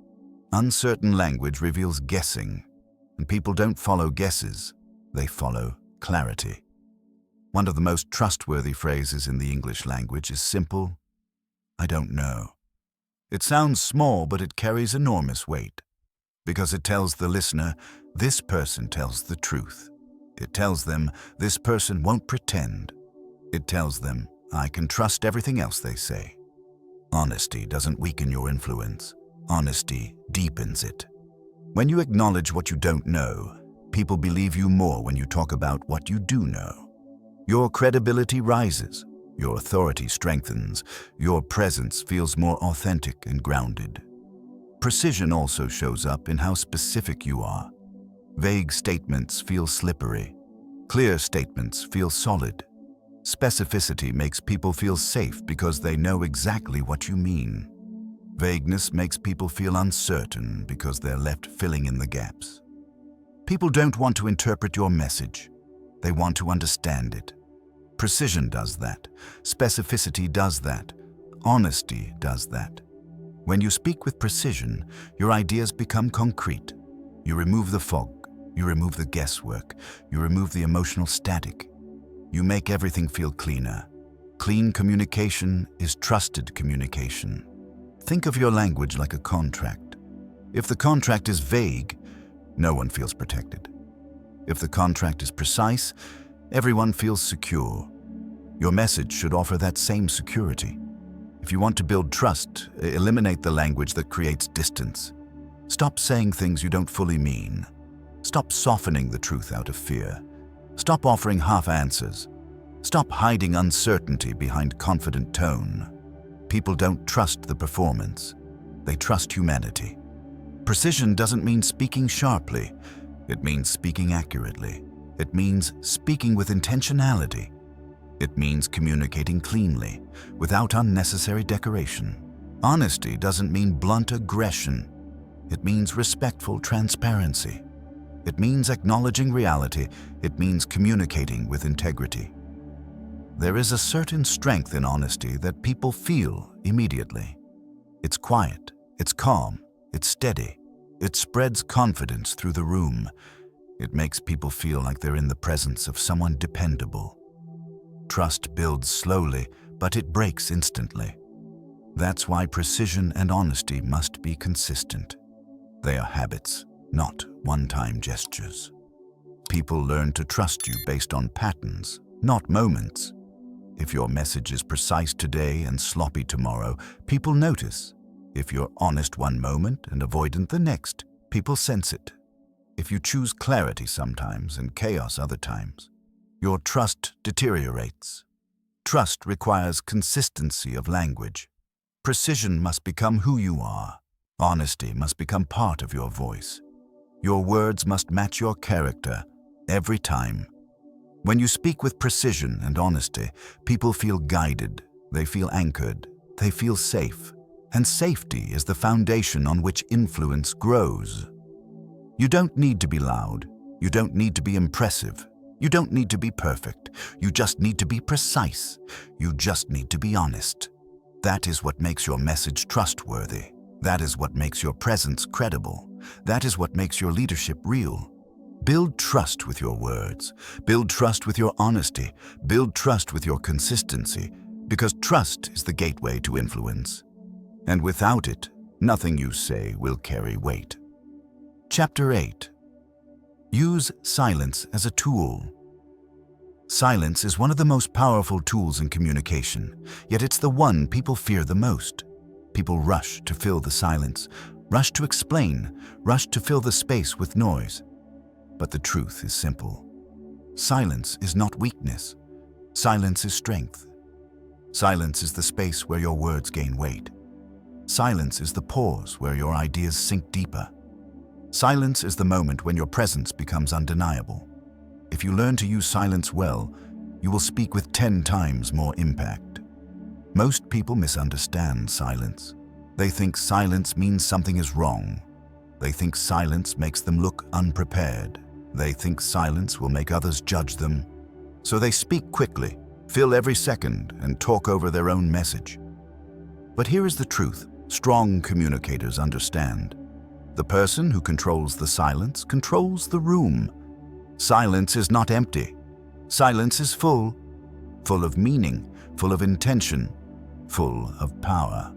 Uncertain language reveals guessing, and people don't follow guesses, they follow clarity. One of the most trustworthy phrases in the English language is simple, I don't know. It sounds small, but it carries enormous weight, because it tells the listener, this person tells the truth. It tells them, this person won't pretend. It tells them, I can trust everything else they say. Honesty doesn't weaken your influence. Honesty deepens it. When you acknowledge what you don't know, people believe you more when you talk about what you do know. Your credibility rises. Your authority strengthens. Your presence feels more authentic and grounded. Precision also shows up in how specific you are. Vague statements feel slippery. Clear statements feel solid. Specificity makes people feel safe because they know exactly what you mean. Vagueness makes people feel uncertain because they're left filling in the gaps. People don't want to interpret your message. They want to understand it. Precision does that. Specificity does that. Honesty does that. When you speak with precision, your ideas become concrete. You remove the fog. You remove the guesswork. You remove the emotional static. You make everything feel cleaner. Clean communication is trusted communication. Think of your language like a contract. If the contract is vague, no one feels protected. If the contract is precise, everyone feels secure. Your message should offer that same security. If you want to build trust, eliminate the language that creates distance. Stop saying things you don't fully mean. Stop softening the truth out of fear. Stop offering half answers. Stop hiding uncertainty behind confident tone. People don't trust the performance. They trust humanity. Precision doesn't mean speaking sharply. It means speaking accurately. It means speaking with intentionality. It means communicating cleanly, without unnecessary decoration. Honesty doesn't mean blunt aggression. It means respectful transparency. It means acknowledging reality. It means communicating with integrity. There is a certain strength in honesty that people feel immediately. It's quiet, it's calm, it's steady. It spreads confidence through the room. It makes people feel like they're in the presence of someone dependable. Trust builds slowly, but it breaks instantly. That's why precision and honesty must be consistent. They are habits, not one-time gestures. People learn to trust you based on patterns, not moments. If your message is precise today and sloppy tomorrow, people notice. If you're honest one moment and avoidant the next, people sense it. If you choose clarity sometimes and chaos other times, your trust deteriorates. Trust requires consistency of language. Precision must become who you are. Honesty must become part of your voice. Your words must match your character every time. When you speak with precision and honesty, people feel guided, they feel anchored, they feel safe. And safety is the foundation on which influence grows. You don't need to be loud. You don't need to be impressive. You don't need to be perfect. You just need to be precise. You just need to be honest. That is what makes your message trustworthy. That is what makes your presence credible. That is what makes your leadership real. Build trust with your words. Build trust with your honesty. Build trust with your consistency, because trust is the gateway to influence. And without it, nothing you say will carry weight. Chapter 8. Use silence as a tool. Silence is one of the most powerful tools in communication, yet it's the one people fear the most. People rush to fill the silence, rush to explain, rush to fill the space with noise. But the truth is simple. Silence is not weakness. Silence is strength. Silence is the space where your words gain weight. Silence is the pause where your ideas sink deeper. Silence is the moment when your presence becomes undeniable. If you learn to use silence well, you will speak with 10 times more impact. Most people misunderstand silence. They think silence means something is wrong. They think silence makes them look unprepared. They think silence will make others judge them. So they speak quickly, fill every second, and talk over their own message. But here is the truth. Strong communicators understand. The person who controls the silence controls the room. Silence is not empty. Silence is full of meaning, full of intention, full of power.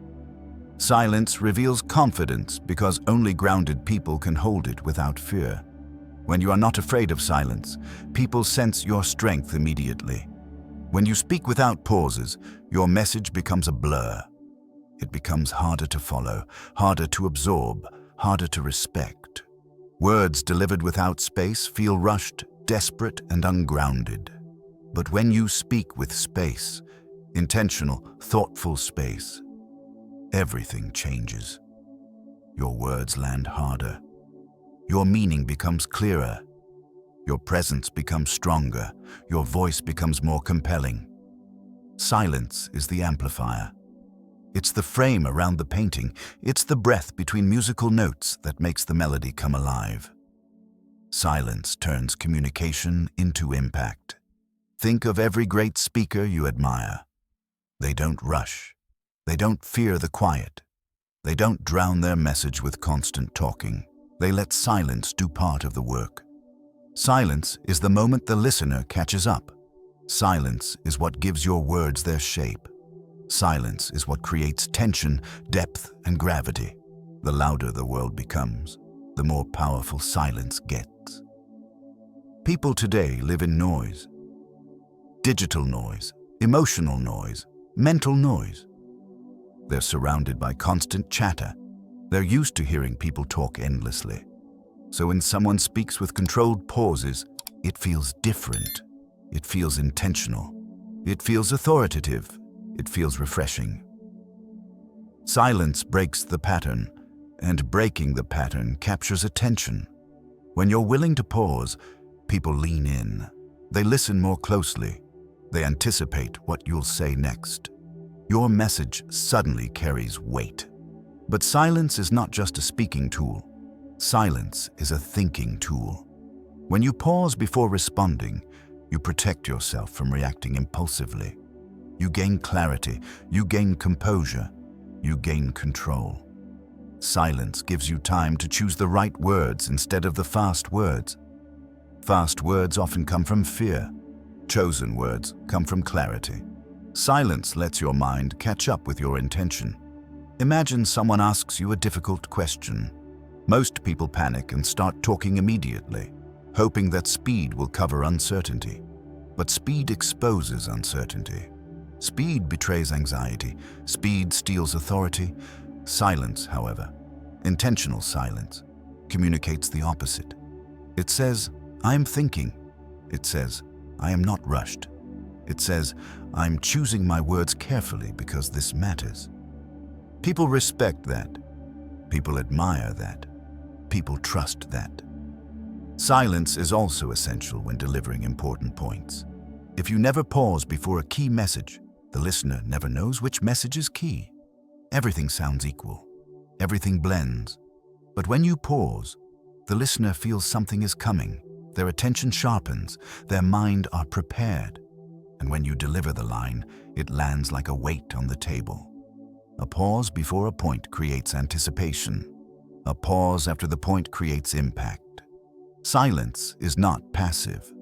Silence reveals confidence because only grounded people can hold it without fear. When you are not afraid of silence, people sense your strength immediately. When you speak without pauses, your message becomes a blur. It becomes harder to follow, harder to absorb, harder to respect. Words delivered without space feel rushed, desperate, and ungrounded. But when you speak with space, intentional, thoughtful space, everything changes. Your words land harder. Your meaning becomes clearer. Your presence becomes stronger. Your voice becomes more compelling. Silence is the amplifier. It's the frame around the painting. It's the breath between musical notes that makes the melody come alive. Silence turns communication into impact. Think of every great speaker you admire. They don't rush. They don't fear the quiet. They don't drown their message with constant talking. They let silence do part of the work. Silence is the moment the listener catches up. Silence is what gives your words their shape. Silence is what creates tension, depth, and gravity. The louder the world becomes, the more powerful silence gets. People today live in noise. Digital noise, emotional noise, mental noise. They're surrounded by constant chatter. They're used to hearing people talk endlessly. So when someone speaks with controlled pauses, it feels different. It feels intentional. It feels authoritative. It feels refreshing. Silence breaks the pattern, and breaking the pattern captures attention. When you're willing to pause, people lean in. They listen more closely. They anticipate what you'll say next. Your message suddenly carries weight. But silence is not just a speaking tool. Silence is a thinking tool. When you pause before responding, you protect yourself from reacting impulsively. You gain clarity, you gain composure, you gain control. Silence gives you time to choose the right words instead of the fast words. Fast words often come from fear. Chosen words come from clarity. Silence lets your mind catch up with your intention. Imagine someone asks you a difficult question. Most people panic and start talking immediately, hoping that speed will cover uncertainty. But speed exposes uncertainty. Speed betrays anxiety. Speed steals authority. Silence, however, intentional silence, communicates the opposite. It says, "I'm thinking." It says, "I am not rushed." It says, "I'm choosing my words carefully because this matters." People respect that. People admire that. People trust that. Silence is also essential when delivering important points. If you never pause before a key message, the listener never knows which message is key. Everything sounds equal. Everything blends. But when you pause, the listener feels something is coming. Their attention sharpens. Their mind are prepared. And when you deliver the line, it lands like a weight on the table. A pause before a point creates anticipation. A pause after the point creates impact. Silence is not passive.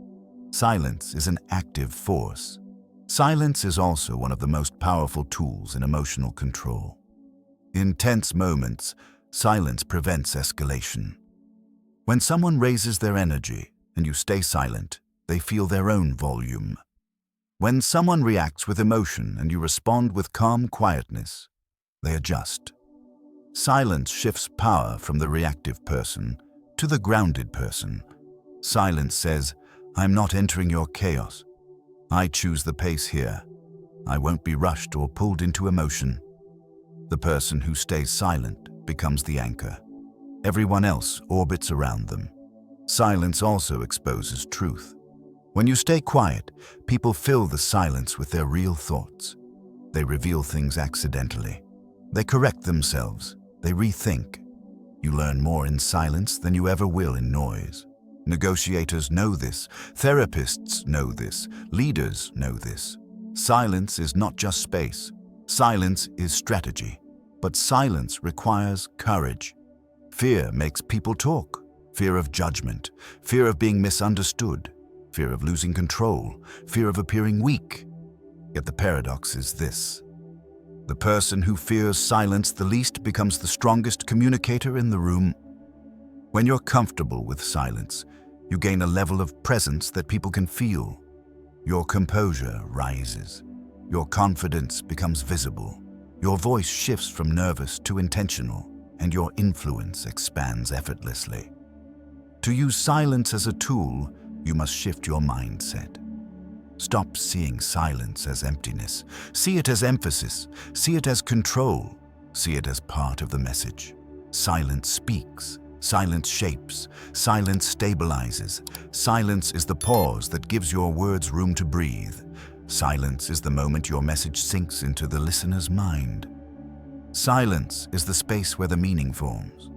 Silence is an active force. Silence is also one of the most powerful tools in emotional control. In tense moments, silence prevents escalation. When someone raises their energy and you stay silent, they feel their own volume. When someone reacts with emotion and you respond with calm quietness, they adjust. Silence shifts power from the reactive person to the grounded person. Silence says, "I'm not entering your chaos. I choose the pace here. I won't be rushed or pulled into emotion." The person who stays silent becomes the anchor. Everyone else orbits around them. Silence also exposes truth. When you stay quiet, people fill the silence with their real thoughts. They reveal things accidentally. They correct themselves. They rethink. You learn more in silence than you ever will in noise. Negotiators know this. Therapists know this. Leaders know this. Silence is not just space. Silence is strategy. But silence requires courage. Fear makes people talk. Fear of judgment. Fear of being misunderstood. Fear of losing control. Fear of appearing weak. Yet the paradox is this: the person who fears silence the least becomes the strongest communicator in the room. When you're comfortable with silence, you gain a level of presence that people can feel. Your composure rises. Your confidence becomes visible. Your voice shifts from nervous to intentional, and your influence expands effortlessly. To use silence as a tool, you must shift your mindset. Stop seeing silence as emptiness. See it as emphasis. See it as control. See it as part of the message. Silence speaks. Silence shapes. Silence stabilizes. Silence is the pause that gives your words room to breathe. Silence is the moment your message sinks into the listener's mind. Silence is the space where the meaning forms.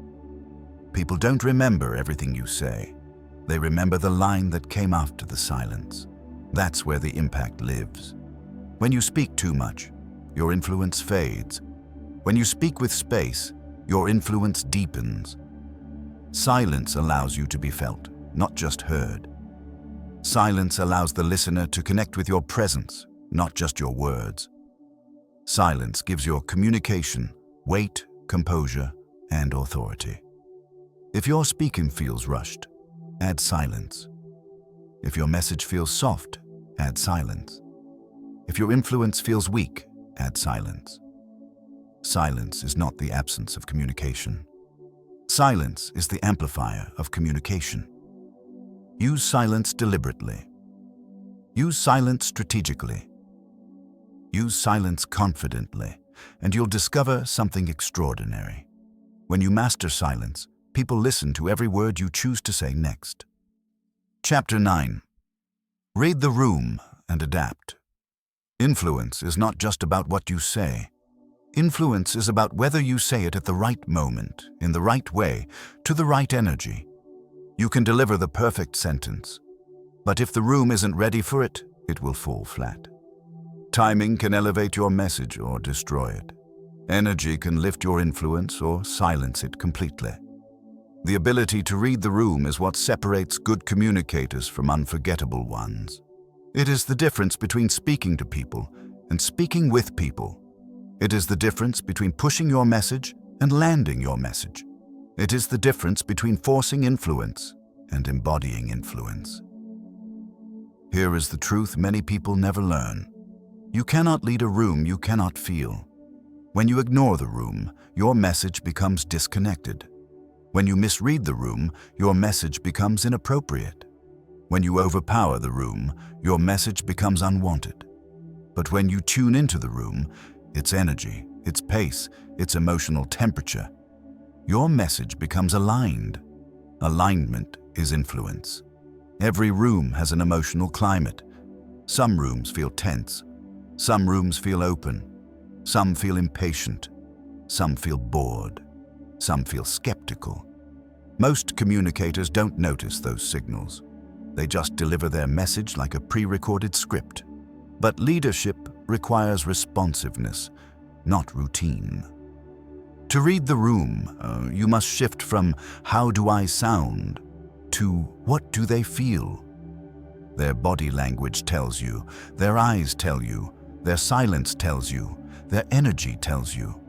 People don't remember everything you say. They remember the line that came after the silence. That's where the impact lives. When you speak too much, your influence fades. When you speak with space, your influence deepens. Silence allows you to be felt, not just heard. Silence allows the listener to connect with your presence, not just your words. Silence gives your communication weight, composure, and authority. If your speaking feels rushed, add silence. If your message feels soft, add silence. If your influence feels weak, add silence. Silence is not the absence of communication. Silence is the amplifier of communication. Use silence deliberately. Use silence strategically. Use silence confidently, and you'll discover something extraordinary. When you master silence, people listen to every word you choose to say next. Chapter 9. Read the room and adapt. Influence is not just about what you say. Influence is about whether you say it at the right moment, in the right way, to the right energy. You can deliver the perfect sentence, but if the room isn't ready for it, it will fall flat. Timing can elevate your message or destroy it. Energy can lift your influence or silence it completely. The ability to read the room is what separates good communicators from unforgettable ones. It is the difference between speaking to people and speaking with people. It is the difference between pushing your message and landing your message. It is the difference between forcing influence and embodying influence. Here is the truth many people never learn. You cannot lead a room you cannot feel. When you ignore the room, your message becomes disconnected. When you misread the room, your message becomes inappropriate. When you overpower the room, your message becomes unwanted. But when you tune into the room, its energy, its pace, its emotional temperature, your message becomes aligned. Alignment is influence. Every room has an emotional climate. Some rooms feel tense. Some rooms feel open. Some feel impatient. Some feel bored. Some feel skeptical. Most communicators don't notice those signals. They just deliver their message like a pre-recorded script. But leadership requires responsiveness, not routine. To read the room, you must shift from "how do I sound" to "what do they feel?" Their body language tells you, their eyes tell you, their silence tells you, their energy tells you.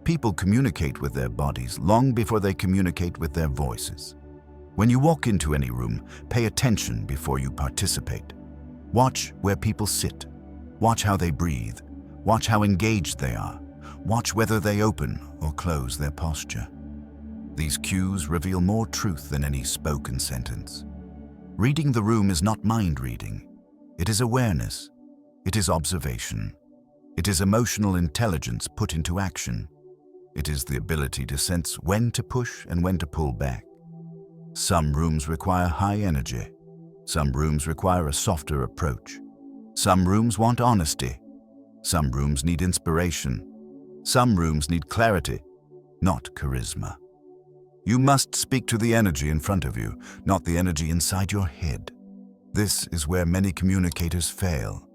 People communicate with their bodies long before they communicate with their voices. When you walk into any room, pay attention before you participate. Watch where people sit. Watch how they breathe. Watch how engaged they are. Watch whether they open or close their posture. These cues reveal more truth than any spoken sentence. Reading the room is not mind reading. It is awareness. It is observation. It is emotional intelligence put into action. It is the ability to sense when to push and when to pull back. Some rooms require high energy. Some rooms require a softer approach. Some rooms want honesty. Some rooms need inspiration. Some rooms need clarity, not charisma. You must speak to the energy in front of you, not the energy inside your head. This is where many communicators fail.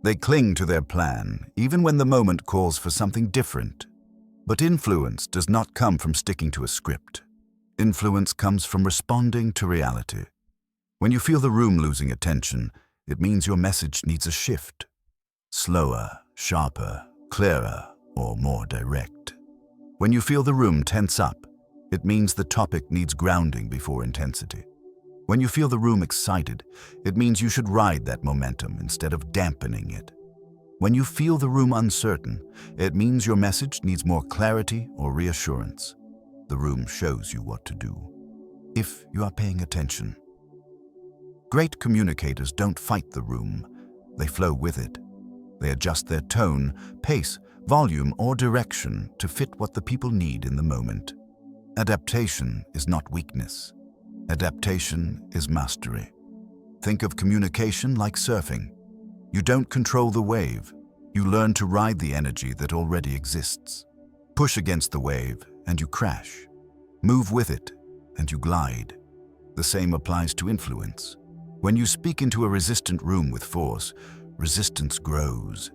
They cling to their plan, even when the moment calls for something different. But influence does not come from sticking to a script. Influence comes from responding to reality. When you feel the room losing attention, it means your message needs a shift. Slower, sharper, clearer, or more direct. When you feel the room tense up, it means the topic needs grounding before intensity. When you feel the room excited, it means you should ride that momentum instead of dampening it. When you feel the room uncertain, it means your message needs more clarity or reassurance. The room shows you what to do, if you are paying attention. Great communicators don't fight the room, they flow with it. They adjust their tone, pace, volume, or direction to fit what the people need in the moment. Adaptation is not weakness. Adaptation is mastery. Think of communication like surfing. You don't control the wave. You learn to ride the energy that already exists. Push against the wave and you crash. Move with it and you glide. The same applies to influence. When you speak into a resistant room with force, resistance grows.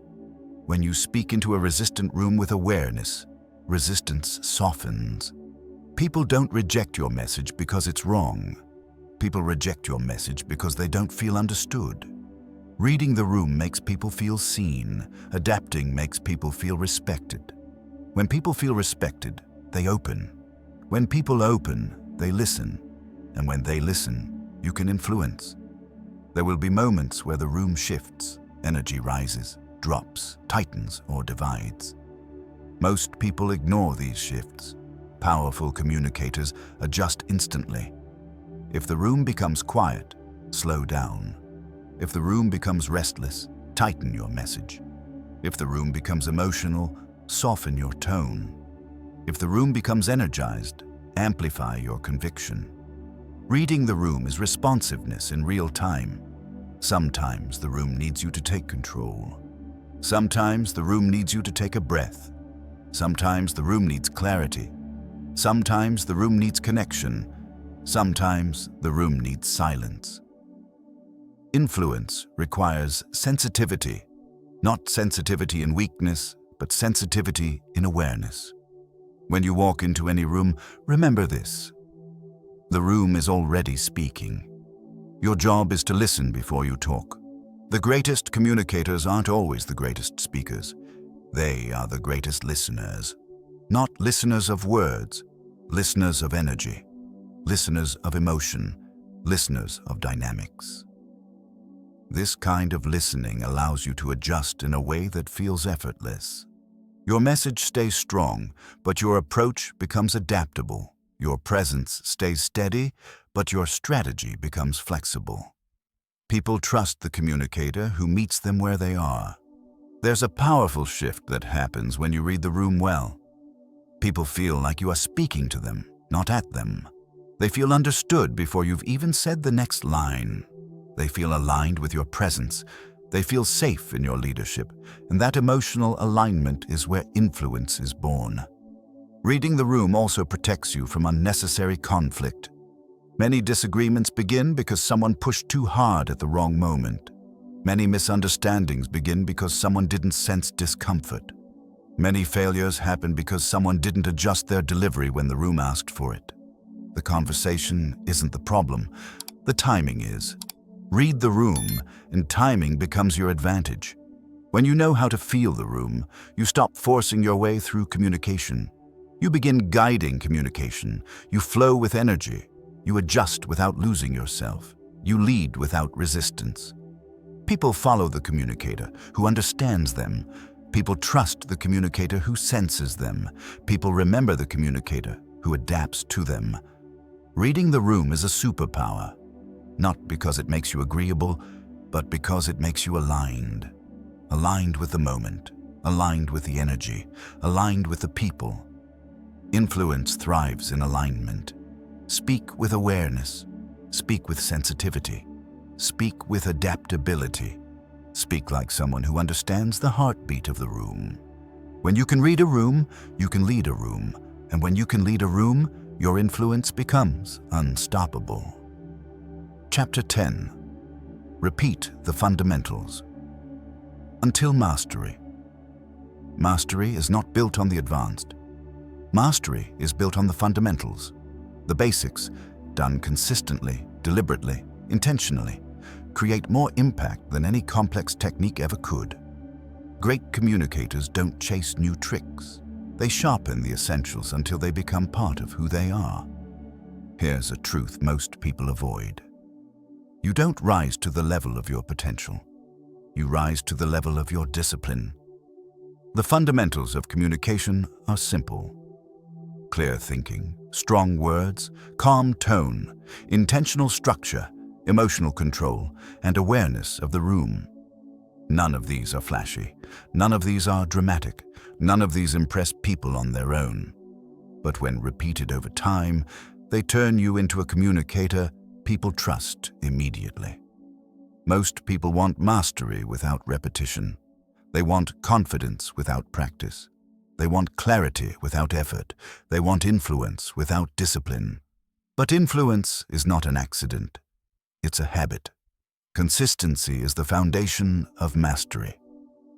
When you speak into a resistant room with awareness, resistance softens. People don't reject your message because it's wrong. People reject your message because they don't feel understood. Reading the room makes people feel seen. Adapting makes people feel respected. When people feel respected, they open. When people open, they listen. And when they listen, you can influence. There will be moments where the room shifts, energy rises, drops, tightens, or divides. Most people ignore these shifts. Powerful communicators adjust instantly. If the room becomes quiet, slow down. If the room becomes restless, tighten your message. If the room becomes emotional, soften your tone. If the room becomes energized, amplify your conviction. Reading the room is responsiveness in real time. Sometimes the room needs you to take control. Sometimes the room needs you to take a breath. Sometimes the room needs clarity. Sometimes the room needs connection. Sometimes the room needs silence. Influence requires sensitivity, not sensitivity in weakness, but sensitivity in awareness. When you walk into any room, remember this. The room is already speaking. Your job is to listen before you talk. The greatest communicators aren't always the greatest speakers. They are the greatest listeners. Not listeners of words, listeners of energy, listeners of emotion, listeners of dynamics. This kind of listening allows you to adjust in a way that feels effortless. Your message stays strong, but your approach becomes adaptable. Your presence stays steady, but your strategy becomes flexible. People trust the communicator who meets them where they are. There's a powerful shift that happens when you read the room well. People feel like you are speaking to them, not at them. They feel understood before you've even said the next line. They feel aligned with your presence. They feel safe in your leadership, and that emotional alignment is where influence is born. Reading the room also protects you from unnecessary conflict. Many disagreements begin because someone pushed too hard at the wrong moment. Many misunderstandings begin because someone didn't sense discomfort. Many failures happen because someone didn't adjust their delivery when the room asked for it. The conversation isn't the problem. The timing is. Read the room, and timing becomes your advantage. When you know how to feel the room, you stop forcing your way through communication. You begin guiding communication. You flow with energy. You adjust without losing yourself. You lead without resistance. People follow the communicator who understands them. People trust the communicator who senses them. People remember the communicator who adapts to them. Reading the room is a superpower. Not because it makes you agreeable, but because it makes you aligned. Aligned with the moment, aligned with the energy, aligned with the people. Influence thrives in alignment. Speak with awareness. Speak with sensitivity. Speak with adaptability. Speak like someone who understands the heartbeat of the room. When you can read a room, you can lead a room. And when you can lead a room, your influence becomes unstoppable. Chapter 10. Repeat the fundamentals. Until mastery. Mastery is not built on the advanced. Mastery is built on the fundamentals. The basics, done consistently, deliberately, intentionally, create more impact than any complex technique ever could. Great communicators don't chase new tricks. They sharpen the essentials until they become part of who they are. Here's a truth most people avoid. You don't rise to the level of your potential. You rise to the level of your discipline. The fundamentals of communication are simple. Clear thinking, strong words, calm tone, intentional structure, emotional control, and awareness of the room. None of these are flashy. None of these are dramatic. None of these impress people on their own. But when repeated over time, they turn you into a communicator people trust immediately. Most people want mastery without repetition. They want confidence without practice. They want clarity without effort. They want influence without discipline. But influence is not an accident. It's a habit. Consistency is the foundation of mastery.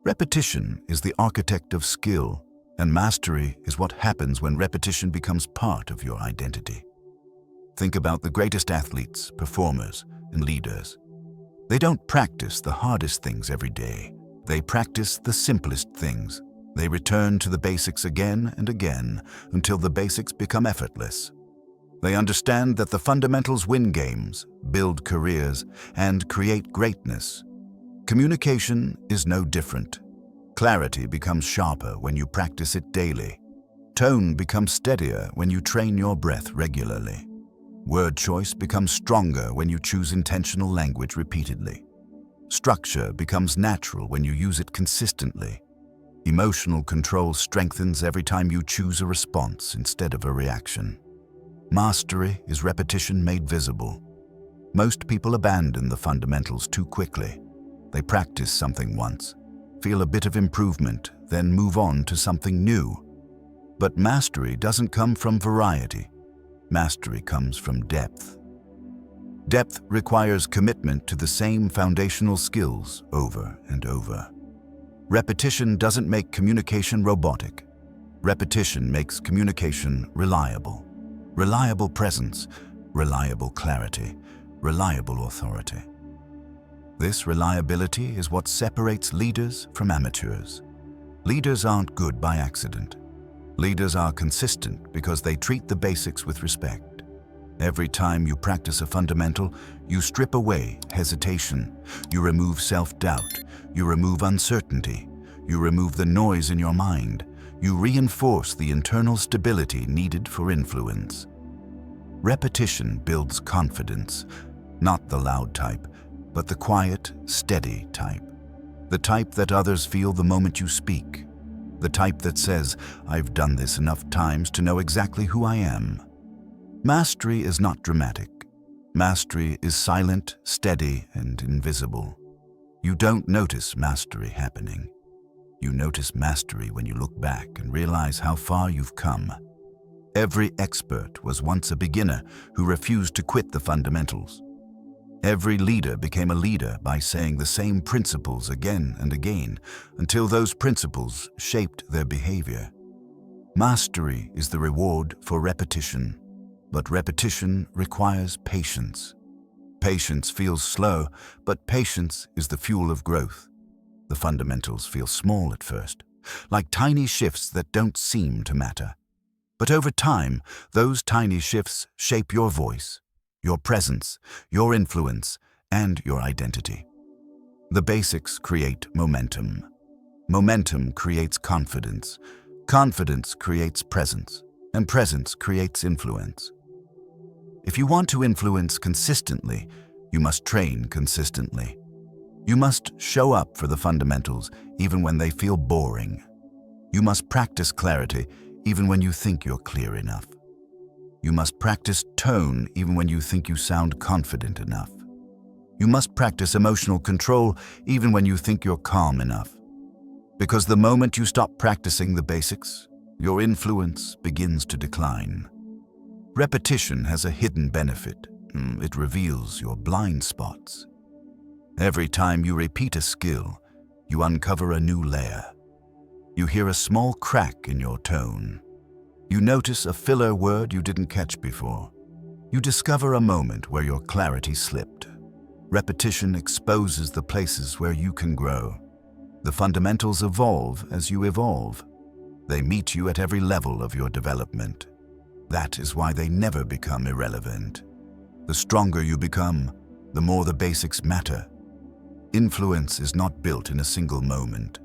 Repetition is the architect of skill, and mastery is what happens when repetition becomes part of your identity. Think about the greatest athletes, performers, and leaders. They don't practice the hardest things every day. They practice the simplest things. They return to the basics again and again until the basics become effortless. They understand that the fundamentals win games, build careers, and create greatness. Communication is no different. Clarity becomes sharper when you practice it daily. Tone becomes steadier when you train your breath regularly. Word choice becomes stronger when you choose intentional language repeatedly. Structure becomes natural when you use it consistently. Emotional control strengthens every time you choose a response instead of a reaction. Mastery is repetition made visible. Most people abandon the fundamentals too quickly. They practice something once, feel a bit of improvement, then move on to something new. But mastery doesn't come from variety. Mastery comes from depth. Depth requires commitment to the same foundational skills over and over. Repetition doesn't make communication robotic. Repetition makes communication reliable. Reliable presence, reliable clarity, reliable authority. This reliability is what separates leaders from amateurs. Leaders aren't good by accident. Leaders are consistent because they treat the basics with respect. Every time you practice a fundamental, you strip away hesitation, you remove self-doubt, you remove uncertainty, you remove the noise in your mind, you reinforce the internal stability needed for influence. Repetition builds confidence, not the loud type, but the quiet, steady type. The type that others feel the moment you speak. The type that says, "I've done this enough times to know exactly who I am." Mastery is not dramatic. Mastery is silent, steady, and invisible. You don't notice mastery happening. You notice mastery when you look back and realize how far you've come. Every expert was once a beginner who refused to quit the fundamentals. Every leader became a leader by saying the same principles again and again until those principles shaped their behavior. Mastery is the reward for repetition. But repetition requires patience. Patience feels slow, but patience is the fuel of growth. The fundamentals feel small at first, like tiny shifts that don't seem to matter. But over time, those tiny shifts shape your voice, your presence, your influence, and your identity. The basics create momentum. Momentum creates confidence. Confidence creates presence, and presence creates influence. If you want to influence consistently, you must train consistently. You must show up for the fundamentals even when they feel boring. You must practice clarity even when you think you're clear enough. You must practice tone even when you think you sound confident enough. You must practice emotional control even when you think you're calm enough. Because the moment you stop practicing the basics, your influence begins to decline. Repetition has a hidden benefit. It reveals your blind spots. Every time you repeat a skill, you uncover a new layer. You hear a small crack in your tone. You notice a filler word you didn't catch before. You discover a moment where your clarity slipped. Repetition exposes the places where you can grow. The fundamentals evolve as you evolve. They meet you at every level of your development. That is why they never become irrelevant. The stronger you become, the more the basics matter. Influence is not built in a single moment.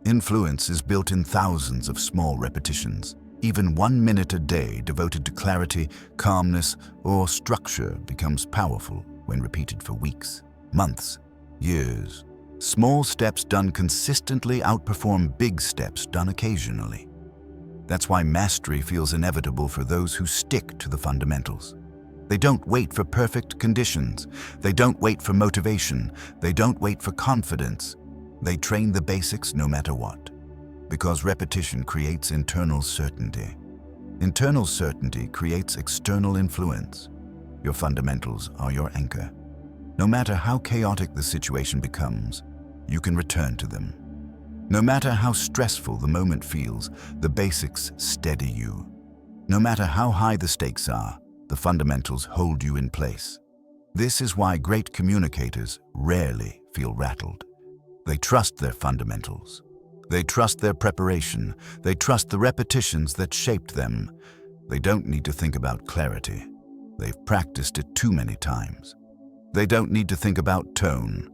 Influence is built in thousands of small repetitions. Even 1 minute a day devoted to clarity, calmness, or structure becomes powerful when repeated for weeks, months, years. Small steps done consistently outperform big steps done occasionally. That's why mastery feels inevitable for those who stick to the fundamentals. They don't wait for perfect conditions. They don't wait for motivation. They don't wait for confidence. They train the basics no matter what. Because repetition creates internal certainty. Internal certainty creates external influence. Your fundamentals are your anchor. No matter how chaotic the situation becomes, you can return to them. No matter how stressful the moment feels, the basics steady you. No matter how high the stakes are, the fundamentals hold you in place. This is why great communicators rarely feel rattled. They trust their fundamentals. They trust their preparation. They trust the repetitions that shaped them. They don't need to think about clarity. They've practiced it too many times. They don't need to think about tone.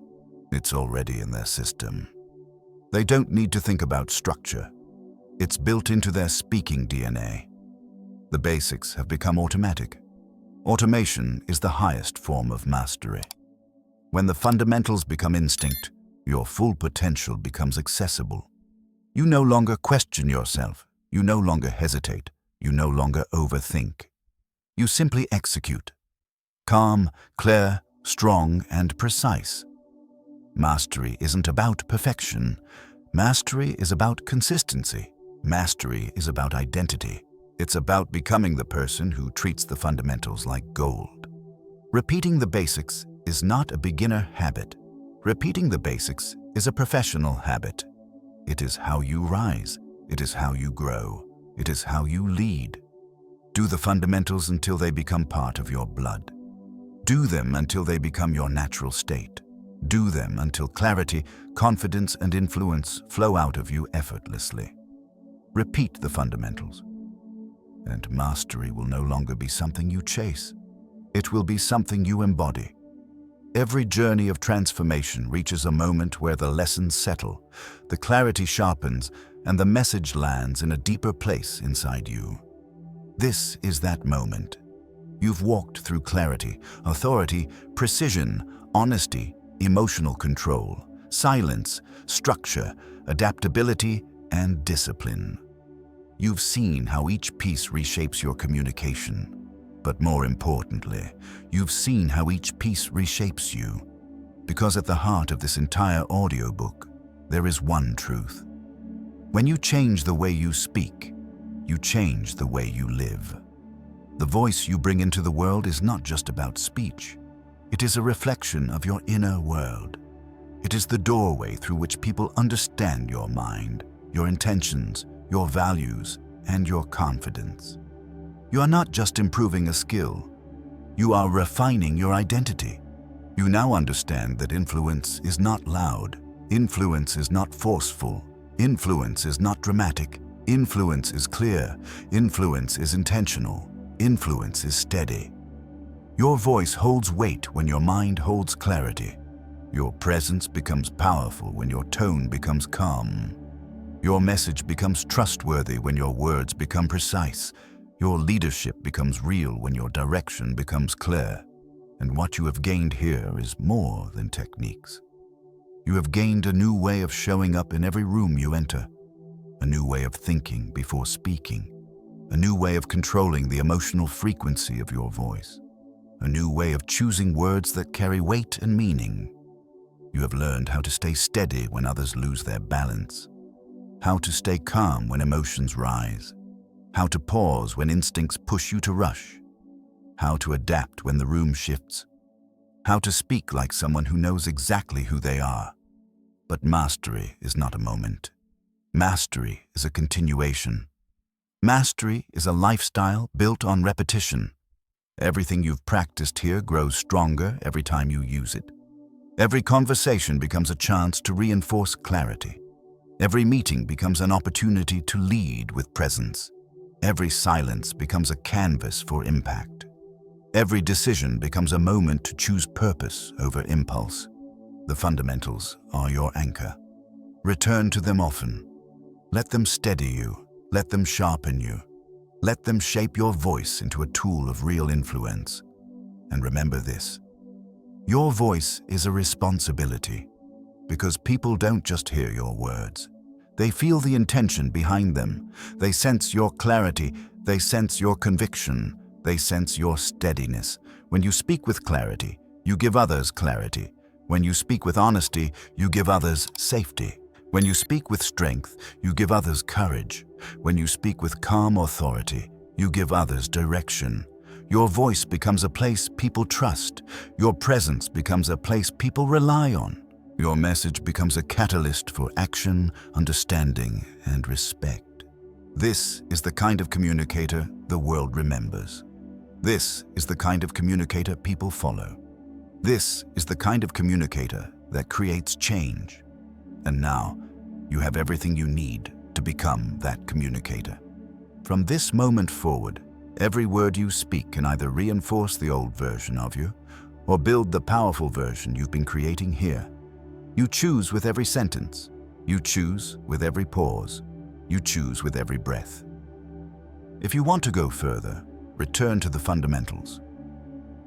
It's already in their system. They don't need to think about structure. It's built into their speaking DNA. The basics have become automatic. Automation is the highest form of mastery. When the fundamentals become instinct, your full potential becomes accessible. You no longer question yourself. You no longer hesitate. You no longer overthink. You simply execute. Calm, clear, strong, and precise. Mastery isn't about perfection. Mastery is about consistency. Mastery is about identity. It's about becoming the person who treats the fundamentals like gold. Repeating the basics is not a beginner habit. Repeating the basics is a professional habit. It is how you rise. It is how you grow. It is how you lead. Do the fundamentals until they become part of your blood. Do them until they become your natural state. Do them until clarity, confidence, and influence flow out of you effortlessly. Repeat the fundamentals, and mastery will no longer be something you chase. It will be something you embody. Every journey of transformation reaches a moment where the lessons settle, the clarity sharpens, and the message lands in a deeper place inside you. This is that moment. You've walked through clarity, authority, precision, honesty, emotional control, silence, structure, adaptability, and discipline. You've seen how each piece reshapes your communication. But more importantly, you've seen how each piece reshapes you. Because at the heart of this entire audiobook, there is one truth. When you change the way you speak, you change the way you live. The voice you bring into the world is not just about speech. It is a reflection of your inner world. It is the doorway through which people understand your mind, your intentions, your values, and your confidence. You are not just improving a skill. You are refining your identity. You now understand that influence is not loud. Influence is not forceful. Influence is not dramatic. Influence is clear. Influence is intentional. Influence is steady. Your voice holds weight when your mind holds clarity. Your presence becomes powerful when your tone becomes calm. Your message becomes trustworthy when your words become precise. Your leadership becomes real when your direction becomes clear. And what you have gained here is more than techniques. You have gained a new way of showing up in every room you enter, a new way of thinking before speaking, a new way of controlling the emotional frequency of your voice, a new way of choosing words that carry weight and meaning. You have learned how to stay steady when others lose their balance, how to stay calm when emotions rise, how to pause when instincts push you to rush, how to adapt when the room shifts, how to speak like someone who knows exactly who they are. But mastery is not a moment. Mastery is a continuation. Mastery is a lifestyle built on repetition. Everything you've practiced here grows stronger every time you use it. Every conversation becomes a chance to reinforce clarity. Every meeting becomes an opportunity to lead with presence. Every silence becomes a canvas for impact. Every decision becomes a moment to choose purpose over impulse. The fundamentals are your anchor. Return to them often. Let them steady you. Let them sharpen you. Let them shape your voice into a tool of real influence. And remember this: your voice is a responsibility, because people don't just hear your words. They feel the intention behind them. They sense your clarity. They sense your conviction. They sense your steadiness. When you speak with clarity, you give others clarity. When you speak with honesty, you give others safety. When you speak with strength, you give others courage. When you speak with calm authority, you give others direction. Your voice becomes a place people trust. Your presence becomes a place people rely on. Your message becomes a catalyst for action, understanding, and respect. This is the kind of communicator the world remembers. This is the kind of communicator people follow. This is the kind of communicator that creates change. And now, you have everything you need to become that communicator. From this moment forward, every word you speak can either reinforce the old version of you or build the powerful version you've been creating here. You choose with every sentence. You choose with every pause. You choose with every breath. If you want to go further, return to the fundamentals.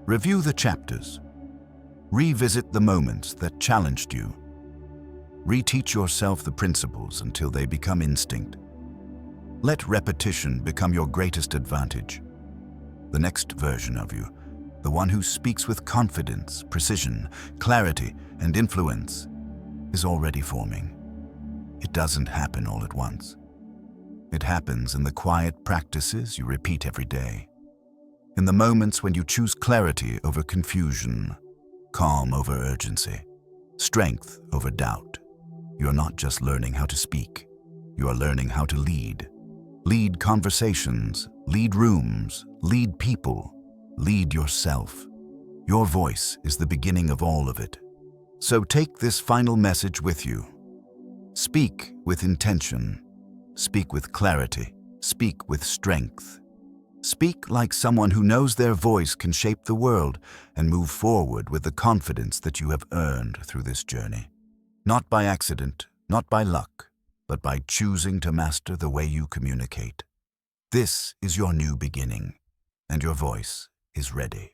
Review the chapters. Revisit the moments that challenged you. Reteach yourself the principles until they become instinct. Let repetition become your greatest advantage. The next version of you, the one who speaks with confidence, precision, clarity, and influence, is already forming. It doesn't happen all at once. It happens in the quiet practices you repeat every day. In the moments when you choose clarity over confusion, calm over urgency, strength over doubt. You are not just learning how to speak. You are learning how to lead. Lead conversations, lead rooms, lead people, lead yourself. Your voice is the beginning of all of it. So take this final message with you. Speak with intention. Speak with clarity. Speak with strength. Speak like someone who knows their voice can shape the world and move forward with the confidence that you have earned through this journey. Not by accident, not by luck, but by choosing to master the way you communicate. This is your new beginning, and your voice is ready.